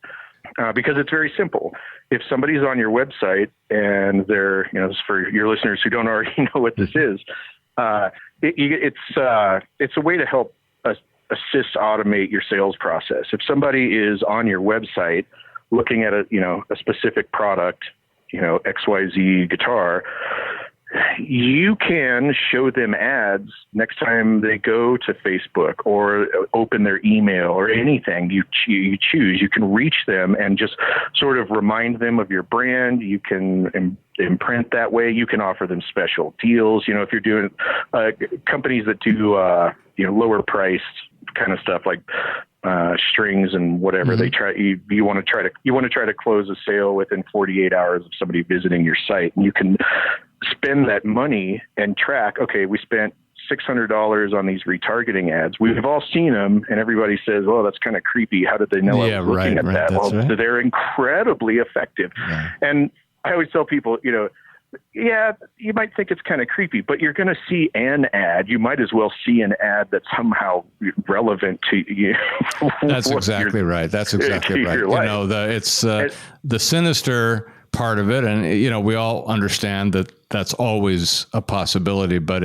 because it's very simple. If somebody's on your website and they're, this is for your listeners who don't already know what this is, it's a way to help assist automate your sales process. If somebody is on your website looking at a specific product, XYZ guitar, you can show them ads next time they go to Facebook or open their email or anything you choose. You can reach them and just sort of remind them of your brand. You can imprint that way. You can offer them special deals. If you're doing companies that do lower priced kind of stuff like strings and whatever, they try. You want to try to close a sale within 48 hours of somebody visiting your site, and you can spend that money and track. Okay, we spent $600 on these retargeting ads. We've all seen them, and everybody says, "Well, that's kind of creepy. How did they know I was looking at that?" Well, they're incredibly effective, and I always tell people, you might think it's kind of creepy, but you're going to see an ad. You might as well see an ad that's somehow relevant to you. That's exactly right. That's exactly right. It's the sinister part of it, and we all understand that that's always a possibility. But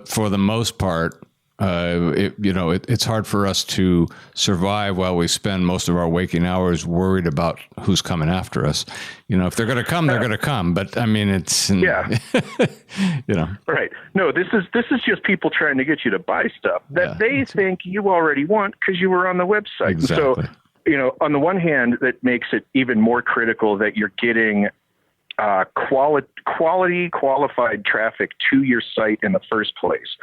for the most part, it's hard for us to survive while we spend most of our waking hours worried about who's coming after us. If they're going to come, they're going to come. But I mean, it's right. No, this is just people trying to get you to buy stuff that they think you already want because you were on the website. Exactly. So, on the one hand, that makes it even more critical that you're getting qualified traffic to your site in the first place.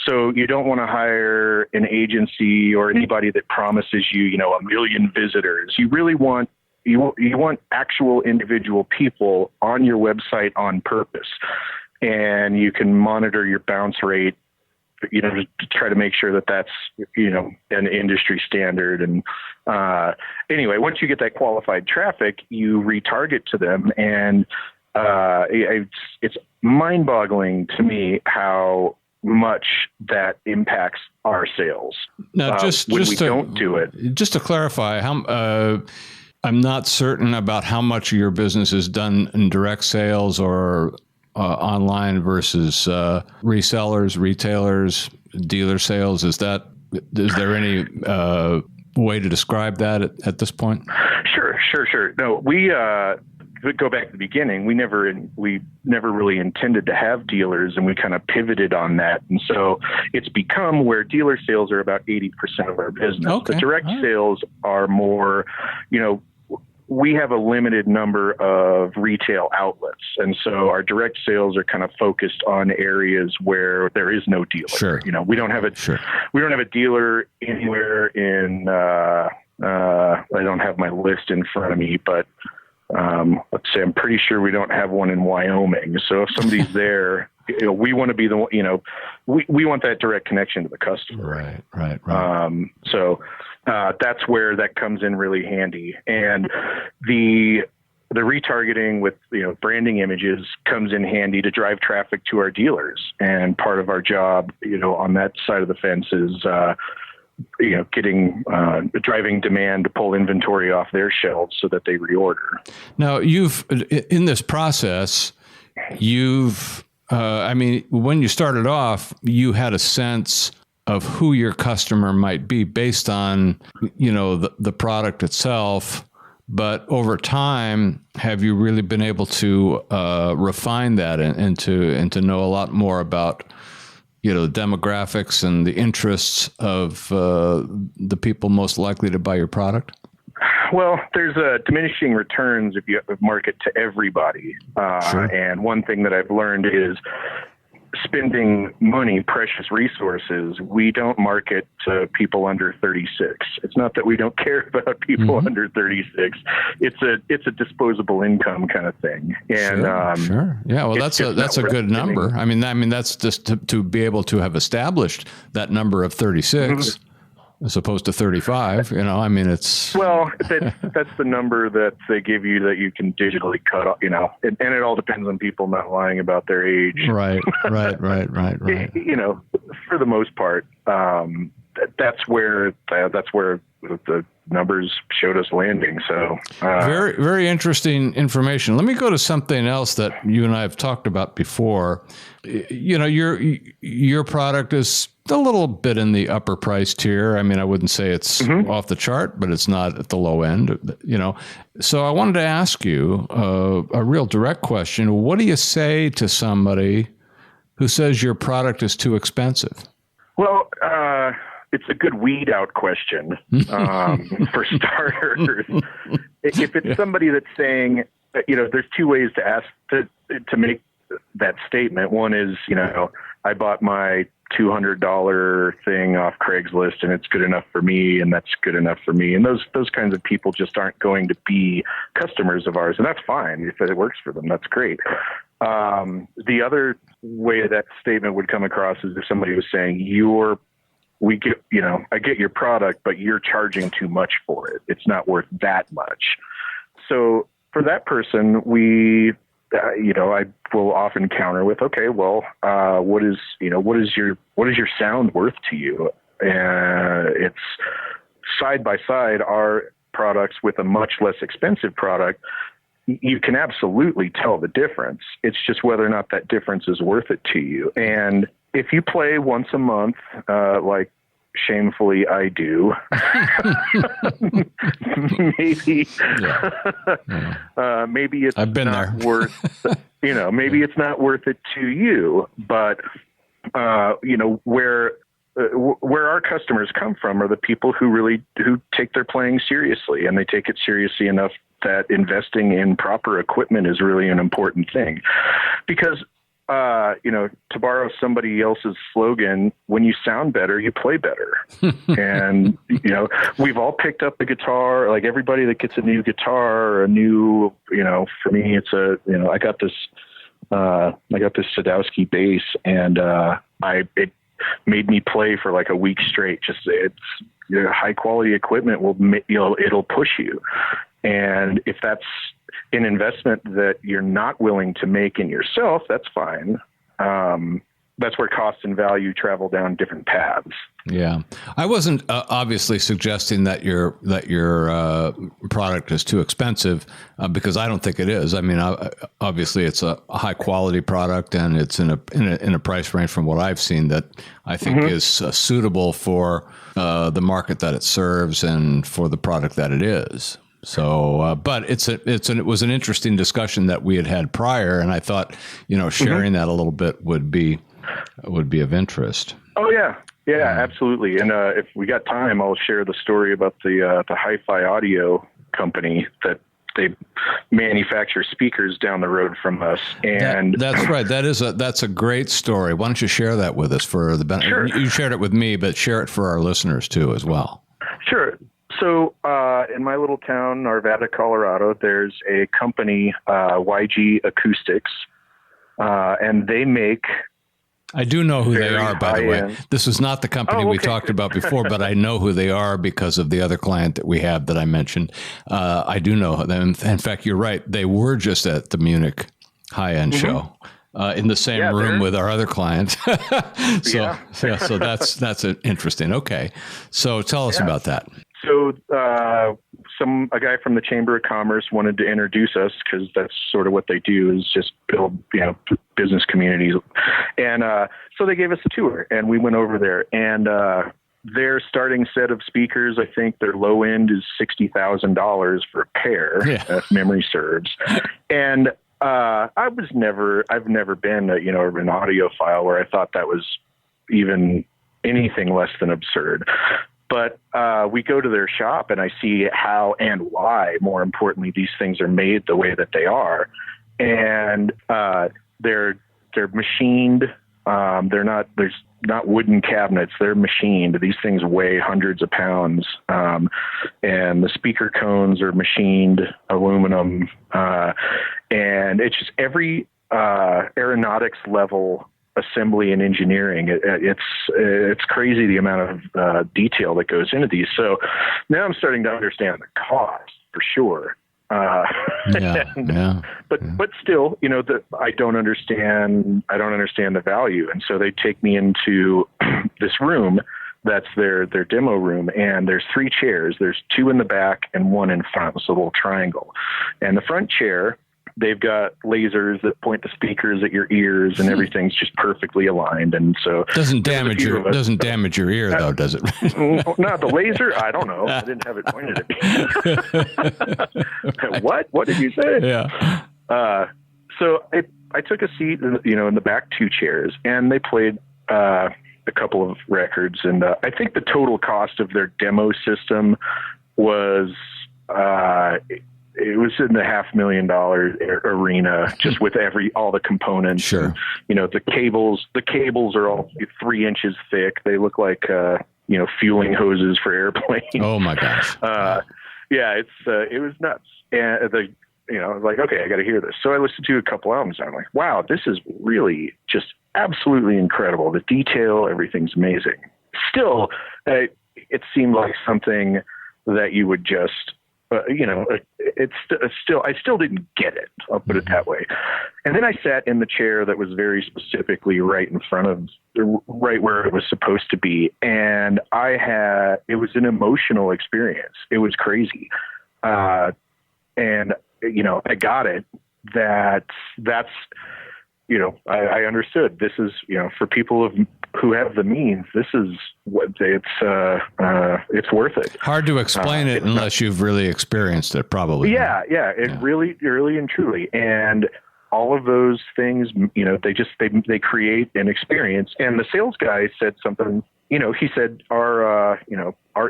So you don't want to hire an agency or anybody that promises you, 1 million visitors. You really want you want actual individual people on your website on purpose, and you can monitor your bounce rate, to try to make sure that that's, an industry standard. And anyway, once you get that qualified traffic, you retarget to them. And it's mind-boggling to me how much that impacts our sales. Now, don't do it. Just to clarify, I'm not certain about how much of your business is done in direct sales or online versus resellers, retailers, dealer sales. Is there any way to describe that at this point? Sure. No, we go back to the beginning. We never really intended to have dealers, and we kind of pivoted on that. And so it's become where dealer sales are about 80% of our business. Okay. The direct sales are more, we have a limited number of retail outlets. And so our direct sales are kind of focused on areas where there is no dealer. Sure. We don't have a dealer anywhere in, I don't have my list in front of me, but let's say I'm pretty sure we don't have one in Wyoming. So if somebody's there, we want to be the one, we want that direct connection to the customer. Right. So that's where that comes in really handy. And the retargeting with, branding images comes in handy to drive traffic to our dealers. And part of our job, on that side of the fence is, driving demand to pull inventory off their shelves so that they reorder. Now, in this process, when you started off, you had a sense of who your customer might be based on, the product itself. But over time, have you really been able to refine that and to know a lot more about, the demographics and the interests of the people most likely to buy your product? Well, there's diminishing returns if you market to everybody. Sure. And one thing that I've learned is spending money, precious resources, we don't market to people under 36. It's not that we don't care about people under 36. It's a disposable income kind of thing. And sure. Yeah. Well, that's a good number. I mean, that's just to be able to have established that number of 36. As opposed to 35, I mean, it's... Well, that's the number that they give you that you can digitally cut off, and it all depends on people not lying about their age. Right. For the most part, that's where the numbers showed us landing. So very, very interesting information. Let me go to something else that you and I have talked about before. Your product is a little bit in the upper price tier. I mean, I wouldn't say it's off the chart, but it's not at the low end, So I wanted to ask you a real direct question. What do you say to somebody who says your product is too expensive? Well, it's a good weed out question for starters. If it's somebody that's saying, there's two ways to ask to make that statement. One is, I bought my $200 thing off Craigslist and it's good enough for me, and that's good enough for me. And those kinds of people just aren't going to be customers of ours, and that's fine. If it works for them, that's great. The other way that statement would come across is if somebody was saying, I get your product, but you're charging too much for it. It's not worth that much. So for that person, I will often counter with, okay, well, what is your sound worth to you? It's side by side our products with a much less expensive product. You can absolutely tell the difference. It's just whether or not that difference is worth it to you. And if you play once a month, like shamefully I do, maybe, maybe it's I've been not there. worth, maybe it's not worth it to you, but, where our customers come from are the people who take their playing seriously, and they take it seriously enough that investing in proper equipment is really an important thing. Because, to borrow somebody else's slogan, when you sound better, you play better. And, we've all picked up a guitar, like everybody that gets a new guitar or a new, for me, it's I got this Sadowski bass, and it made me play for like a week straight. High quality equipment it'll push you. And if that's an investment that you're not willing to make in yourself, that's fine. That's where cost and value travel down different paths. Yeah, I wasn't obviously suggesting that your product is too expensive because I don't think it is. I mean, obviously it's a high quality product, and it's in a price range from what I've seen that I think is suitable for the market that it serves and for the product that it is. So, but it was an interesting discussion that we had prior, and I thought, sharing that a little bit would be of interest. Oh yeah, absolutely. And if we got time, I'll share the story about the hi-fi audio company that they manufacture speakers down the road from us. And that's right. That's a great story. Why don't you share that with us for the benefit? Sure. You shared it with me, but share it for our listeners too as well. Sure. So in my little town, Arvada, Colorado, there's a company, YG Acoustics, and they make... I do know who they are, by the way. This is not the company we talked about before, but I know who they are because of the other client that we have that I mentioned. I do know them. In fact, you're right. They were just at the Munich high-end show. In the same room with our other client. So that's interesting. Okay. So tell us about that. So a guy from the Chamber of Commerce wanted to introduce us because that's sort of what they do, is just build, business communities. And so they gave us a tour, and we went over there. And their starting set of speakers, I think their low end is $60,000 for a pair, if memory serves. And I've never been an audiophile where I thought that was even anything less than absurd. But we go to their shop, and I see how and why, more importantly, these things are made the way that they are. And they're machined, 3D printed, and they're There's not wooden cabinets. They're machined. These things weigh hundreds of pounds. And the speaker cones are machined aluminum. And it's just every aeronautics level assembly and engineering. It's crazy the amount of detail that goes into these. So now I'm starting to understand the cost for sure. But still, I don't understand the value. And so they take me into this room that's their demo room, and there's 3 chairs. There's 2 in the back and 1 in front. So a little triangle. And the front chair, they've got lasers that point the speakers at your ears, and everything's just perfectly aligned. And so doesn't damage your ear though, does it? No, the laser, I don't know. I didn't have it pointed at me. What did you say? Yeah. So I took a seat, in the back 2 chairs, and they played a couple of records. And I think the total cost of their demo system was it was in the $500,000 arena, just with all the components. Sure. And, the cables are all 3 inches thick. They look like, fueling hoses for airplanes. Oh my gosh. It was nuts. And I was like, okay, I got to hear this. So I listened to a couple albums, and I'm like, wow, this is really just absolutely incredible. The detail, everything's amazing. Still, it seemed like something that you would just, I still didn't get it. I'll put it that way. And then I sat in the chair that was very specifically right in front of, right where it was supposed to be. And it was an emotional experience. It was crazy. And I got it. That's, I understood. This is, for people who have the means, this is what it's worth it. Hard to explain it unless you've really experienced it, probably. Really and truly. And all of those things, they create an experience. And the sales guy said something, he said, our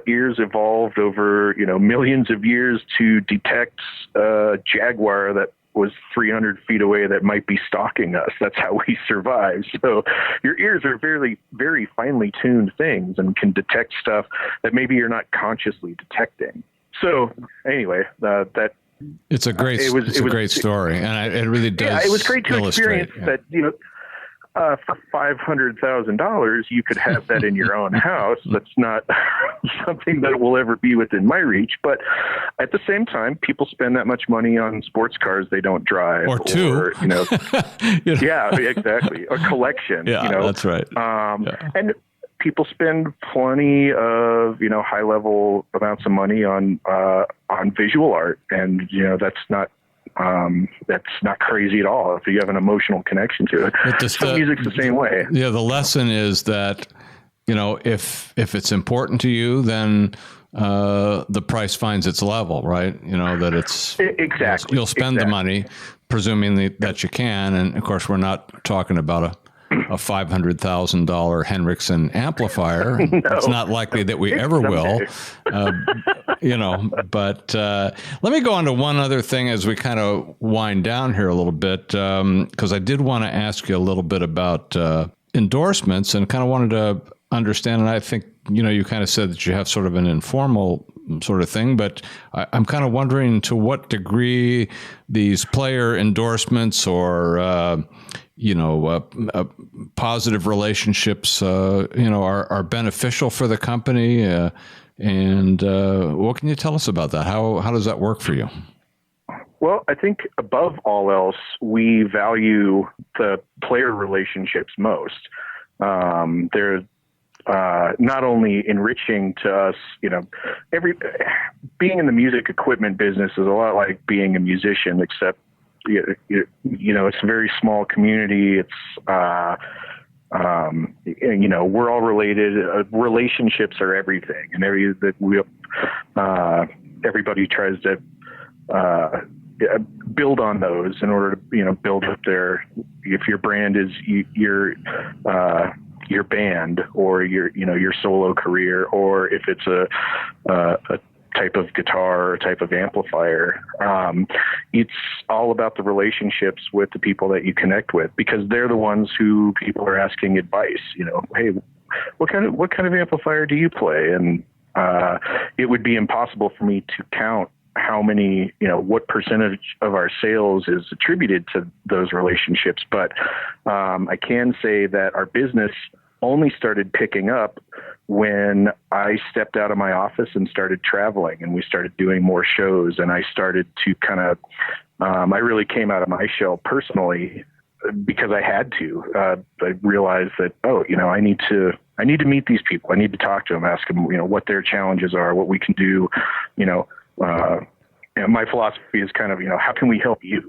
ears evolved over, millions of years to detect a jaguar that was 300 feet away that might be stalking us. That's how we survive. So your ears are very, very finely tuned things and can detect stuff that maybe you're not consciously detecting. So anyway, it's a great story, and it really does. Yeah, it was great to illustrate, experience that. For $500,000, you could have that in your own house. That's not something that will ever be within my reach. But at the same time, people spend that much money on sports cars they don't drive, or 2. Yeah, exactly. A collection. Yeah, that's right. And people spend plenty of high level amounts of money on visual art, and that's not crazy at all if you have an emotional connection to it. Music's the same way. Yeah, the lesson is that, if it's important to you, then the price finds its level, right? That it's exactly you'll spend the money, presuming that you can. And of course, we're not talking about a $500,000 Henriksen amplifier. No. It's not likely that we ever will, but let me go on to one other thing as we kind of wind down here a little bit, because I did want to ask you a little bit about endorsements, and kind of wanted to understand, and I think, you kind of said that you have sort of an informal sort of thing, but I'm kind of wondering to what degree these player endorsements or positive relationships, are beneficial for the company. And what can you tell us about that? How does that work for you? Well, I think above all else, we value the player relationships most. They're not only enriching to us, being in the music equipment business is a lot like being a musician, except it's a very small community. It's, we're all related. Relationships are everything, and everybody tries to build on those in order to build up if your brand is your band, or your solo career, or if it's type of guitar or type of amplifier. It's all about the relationships with the people that you connect with, because they're the ones who people are asking advice. Hey, what kind of amplifier do you play? And it would be impossible for me to count how many, what percentage of our sales is attributed to those relationships. But I can say that our business only started picking up when I stepped out of my office and started traveling, and we started doing more shows, and I started to kind of, I really came out of my shell personally because I had to. I realized that, I need to meet these people. I need to talk to them, ask them, what their challenges are, what we can do. My philosophy is kind of, how can we help you?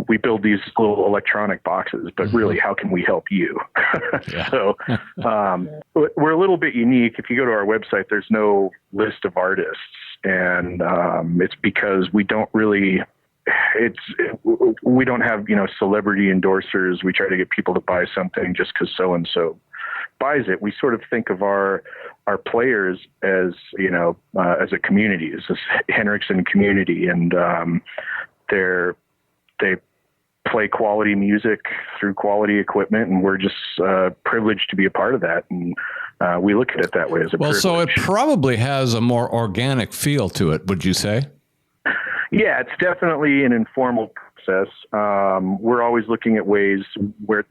We build these little electronic boxes, but really, how can we help you? So we're a little bit unique. If you go to our website, there's no list of artists, and it's because we don't really. We don't have celebrity endorsers. We try to get people to buy something just because so and so buys it. We sort of think of our players as as a community, as this Henriksen community, and they play quality music through quality equipment, and we're just privileged to be a part of that. And we look at it that way as a privilege. So it probably has a more organic feel to it, would you say? Yeah, it's definitely an informal process. We're always looking at ways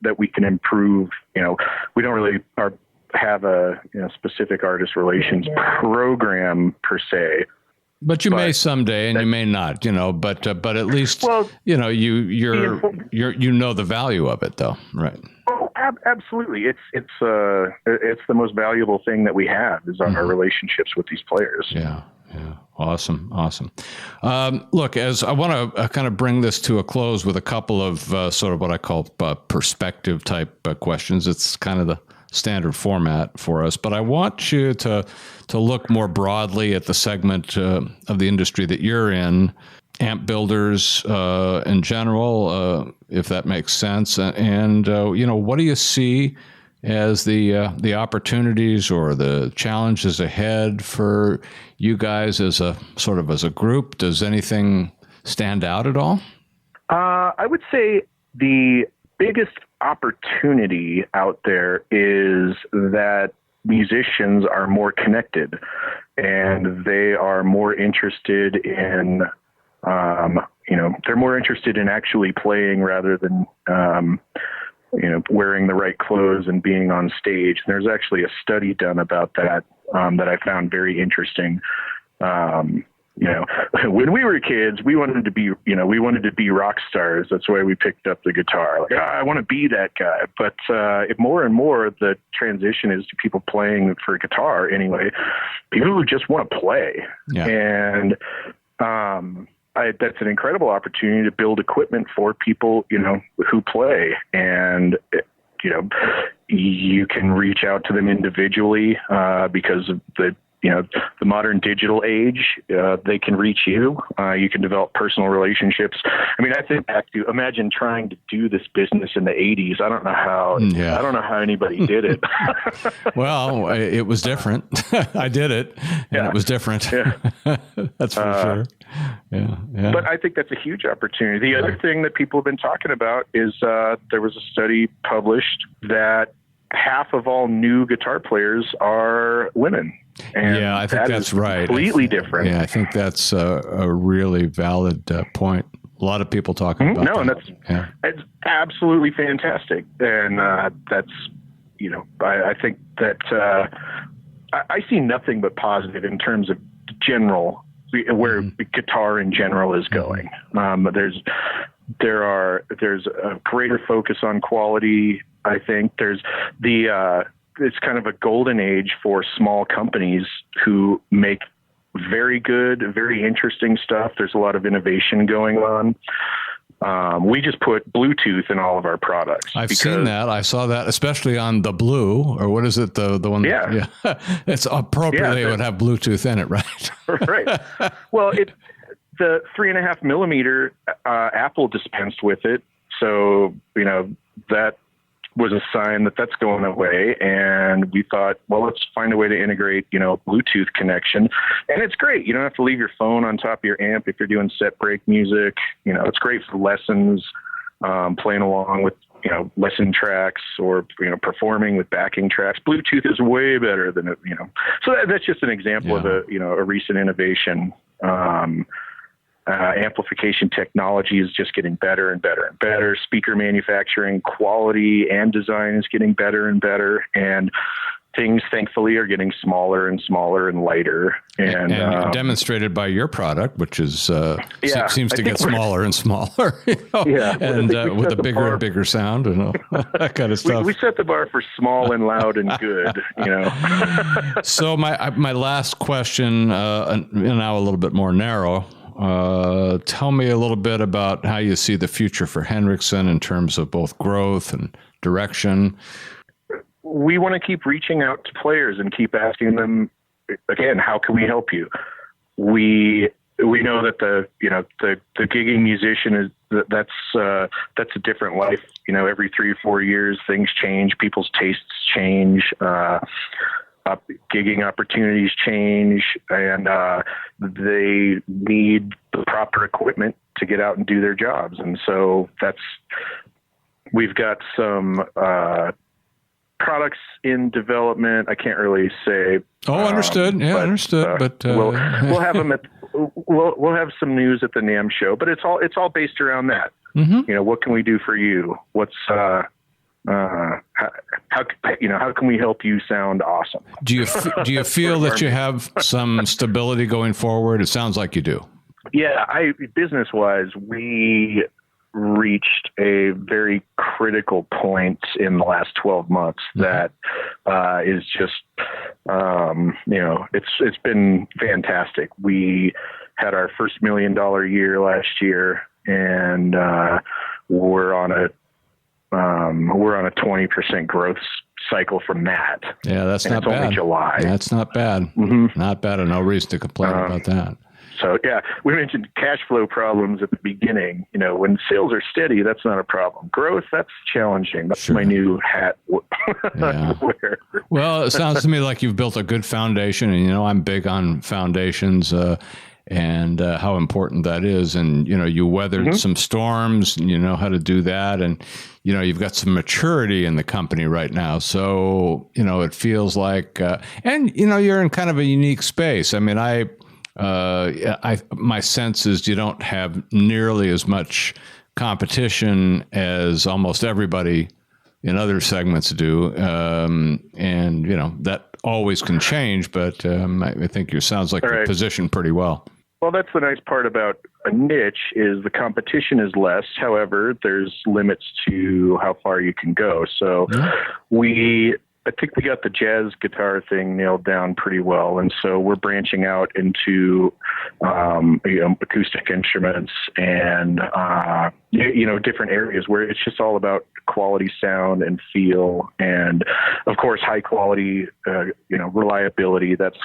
that we can improve. We don't really have a specific artist relations program per se. But you may someday, and you may not. But at least you know the value of it, though, right? Oh, absolutely. It's the most valuable thing that we have is our relationships with these players. Yeah. Awesome. Look, as I want to kind of bring this to a close with a couple of sort of what I call perspective type questions. It's kind of the standard format for us, but I want you to look more broadly at the segment of the industry that you're in, amp builders in general, if that makes sense. And what do you see as the opportunities or the challenges ahead for you guys as a group? Does anything stand out at all? I would say the biggest opportunity out there is that musicians are more connected, and they are more interested in, they're more interested in actually playing rather than, wearing the right clothes and being on stage. There's actually a study done about that that I found very interesting. When we were kids, we wanted to be rock stars. That's why we picked up the guitar. Like, I want to be that guy. But more and more, the transition is to people playing for guitar anyway. People who just want to play. Yeah. And that's an incredible opportunity to build equipment for people, who play. And, you can reach out to them individually because of the modern digital age. They can reach you. You can develop personal relationships. I mean, I think back to imagine trying to do this business in the 80s. I don't know how anybody did it. Well, it was different. I did it, and it was different. Yeah. That's for sure. Yeah. But I think that's a huge opportunity. The other thing that people have been talking about is there was a study published that half of all new guitar players are women. And I think that's right. Completely different. Yeah, I think that's a really valid point. A lot of people talking about that. No, it's absolutely fantastic. And that's, I think that I see nothing but positive in terms of general, where guitar in general is going. There's a greater focus on quality. I think there's it's kind of a golden age for small companies who make very good, very interesting stuff. There's a lot of innovation going on. We just put Bluetooth in all of our products. I've seen that. I saw that, especially on the Blue, or what is it? The one. Yeah. It's appropriate they would have Bluetooth in it, right? Right. Well, the 3.5 millimeter Apple dispensed with it. So, that was a sign that that's going away. And we thought, well, let's find a way to integrate, Bluetooth connection. And it's great. You don't have to leave your phone on top of your amp if you're doing set break music. It's great for lessons, playing along with, lesson tracks or, performing with backing tracks. Bluetooth is way better than it, So that's just an example of a recent innovation. Amplification technology is just getting better and better and better. Speaker manufacturing quality and design is getting better and better. And things, thankfully, are getting smaller and smaller and lighter. And demonstrated by your product, which is seems to get smaller and smaller. And with a bigger and bigger sound and that kind of stuff. We set the bar for small and loud and good. So my last question, now a little bit more narrow. Tell me a little bit about how you see the future for Henriksen in terms of both growth and direction. We want to keep reaching out to players and keep asking them, again, how can we help you? We know that the gigging musician that's a different life. Every 3 or 4 years, things change, people's tastes change. Gigging opportunities change, and they need the proper equipment to get out and do their jobs. And so we've got some products in development. I can't really say. Oh, understood. Understood. But we'll have them we'll have some news at the NAMM show. But it's all based around that. Mm-hmm. What can we do for you? What's how can we help you sound awesome? Do you feel that you have some stability going forward? It sounds like you do. Yeah, business-wise, we reached a very critical point in the last 12 months that is just, it's been fantastic. We had our first $1 million year last year, and we're on a 20% growth cycle from that. Yeah, that's not bad. Only July. That's not bad. Mm-hmm. Not bad, and no reason to complain about that. So yeah, we mentioned cash flow problems at the beginning. When sales are steady, that's not a problem. Growth, that's challenging. That's my new hat. Wear. Well, it sounds to me like you've built a good foundation, and I'm big on foundations. And how important that is. And, you weathered some storms and you know how to do that. And, you've got some maturity in the company right now. So, it feels like, and, you're in kind of a unique space. I mean, my sense is you don't have nearly as much competition as almost everybody in other segments do. And, that always can change, but I think you sounds like you're positioned pretty well. Well, that's the nice part about a niche is the competition is less. However, there's limits to how far you can go. So I think we got the jazz guitar thing nailed down pretty well. And so we're branching out into, acoustic instruments and, different areas where it's just all about quality sound and feel. And of course, high quality, reliability. That's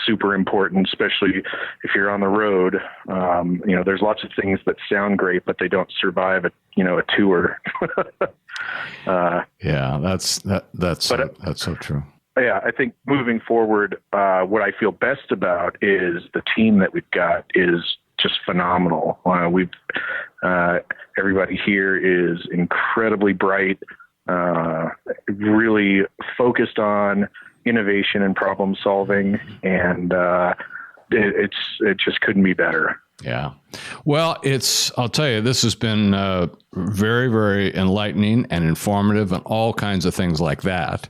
super important, especially if you're on the road. There's lots of things that sound great, but they don't survive a tour. That's so true. Yeah, I think moving forward, what I feel best about is the team that we've got is just phenomenal. Everybody here is incredibly bright, really focused on innovation and problem solving, and it just couldn't be better. Yeah. Well, I'll tell you, this has been very, very enlightening and informative and all kinds of things like that,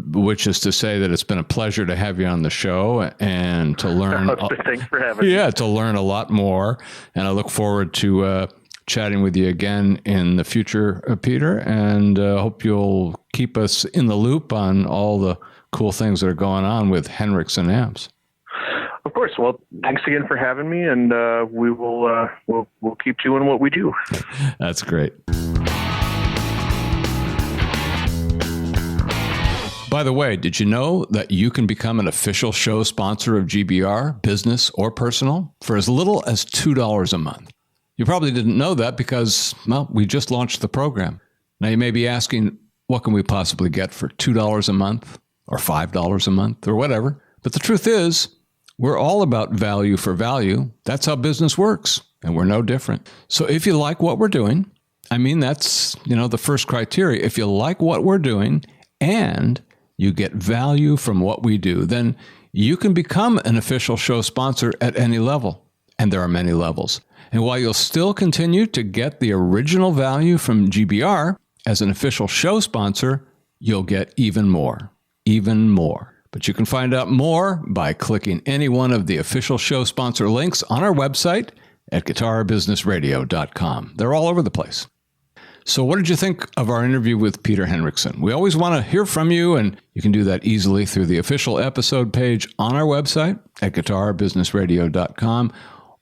which is to say that it's been a pleasure to have you on the show and to learn. Thanks for having me. Yeah, to learn a lot more. And I look forward to chatting with you again in the future, Peter, and hope you'll keep us in the loop on all the cool things that are going on with Henriksen amps. Of course. Well, thanks again for having me, and we'll keep doing what we do. That's great. By the way, did you know that you can become an official show sponsor of GBR, business or personal, for as little as $2 a month? You probably didn't know that because, well, we just launched the program. Now, you may be asking, what can we possibly get for $2 a month or $5 a month or whatever? But the truth is, we're all about value for value. That's how business works, and we're no different. So if you like what we're doing, that's, the first criteria. If you like what we're doing and you get value from what we do, then you can become an official show sponsor at any level. And there are many levels. And while you'll still continue to get the original value from GBR, as an official show sponsor, you'll get even more. But you can find out more by clicking any one of the official show sponsor links on our website at guitarbusinessradio.com. They're all over the place. So what did you think of our interview with Peter Henriksen? We always want to hear from you, and you can do that easily through the official episode page on our website at guitarbusinessradio.com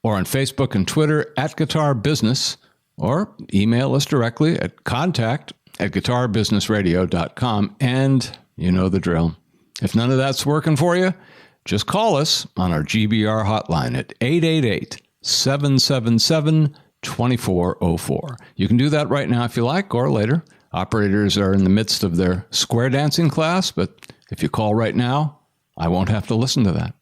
or on Facebook and Twitter at Guitar Business, or email us directly at contact@guitarbusinessradio.com, and you know the drill. If none of that's working for you, just call us on our GBR hotline at 888-777-2404. You can do that right now if you like, or later. Operators are in the midst of their square dancing class, but if you call right now, I won't have to listen to that.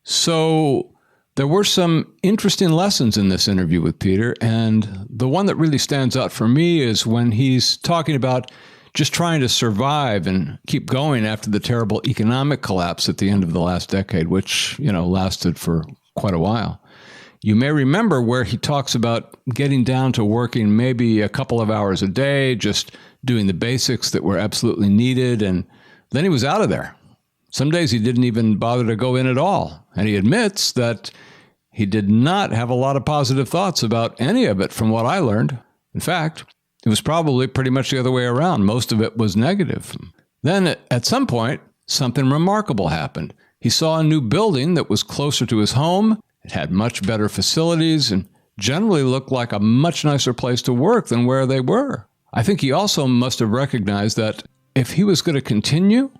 So there were some interesting lessons in this interview with Peter, and the one that really stands out for me is when he's talking about just trying to survive and keep going after the terrible economic collapse at the end of the last decade, which, lasted for quite a while. You may remember where he talks about getting down to working maybe a couple of hours a day, just doing the basics that were absolutely needed, and then he was out of there. Some days he didn't even bother to go in at all, and he admits that he did not have a lot of positive thoughts about any of it from what I learned. In fact, it was probably pretty much the other way around. Most of it was negative. Then at some point, something remarkable happened. He saw a new building that was closer to his home. It had much better facilities and generally looked like a much nicer place to work than where they were. I think he also must have recognized that if he was going to continue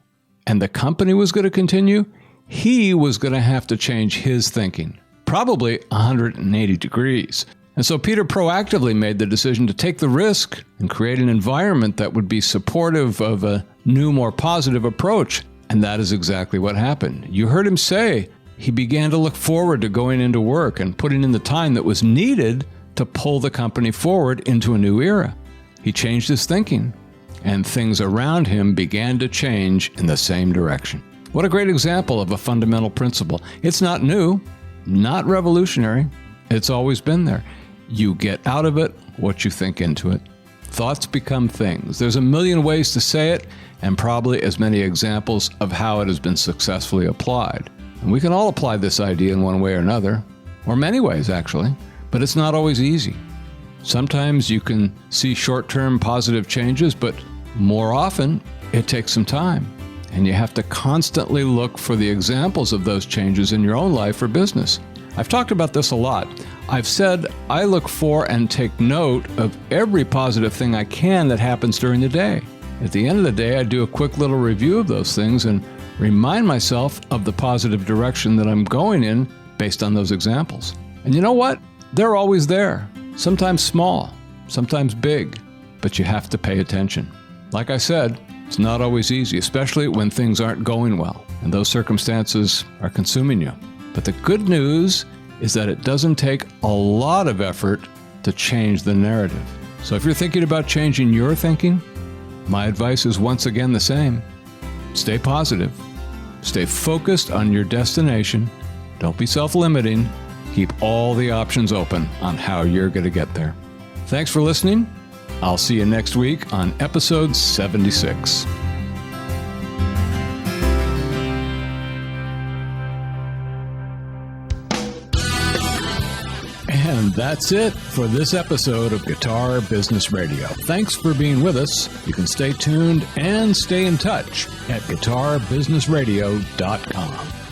and the company was going to continue, he was going to have to change his thinking, probably 180 degrees. And so Peter proactively made the decision to take the risk and create an environment that would be supportive of a new, more positive approach. And that is exactly what happened. You heard him say he began to look forward to going into work and putting in the time that was needed to pull the company forward into a new era. He changed his thinking, and things around him began to change in the same direction. What a great example of a fundamental principle. It's not new, not revolutionary. It's always been there. You get out of it what you think into it. Thoughts become things. There's a million ways to say it, and probably as many examples of how it has been successfully applied. And we can all apply this idea in one way or another, or many ways actually, but it's not always easy. Sometimes you can see short-term positive changes, but more often it takes some time. And you have to constantly look for the examples of those changes in your own life or business. I've talked about this a lot. I've said I look for and take note of every positive thing I can that happens during the day. At the end of the day, I do a quick little review of those things and remind myself of the positive direction that I'm going in based on those examples. And you know what? They're always there. Sometimes small, sometimes big, but you have to pay attention. Like I said, it's not always easy, especially when things aren't going well and those circumstances are consuming you. But the good news is that it doesn't take a lot of effort to change the narrative. So if you're thinking about changing your thinking, my advice is once again the same. Stay positive. Stay focused on your destination. Don't be self-limiting. Keep all the options open on how you're going to get there. Thanks for listening. I'll see you next week on episode 76. And that's it for this episode of Guitar Business Radio. Thanks for being with us. You can stay tuned and stay in touch at guitarbusinessradio.com.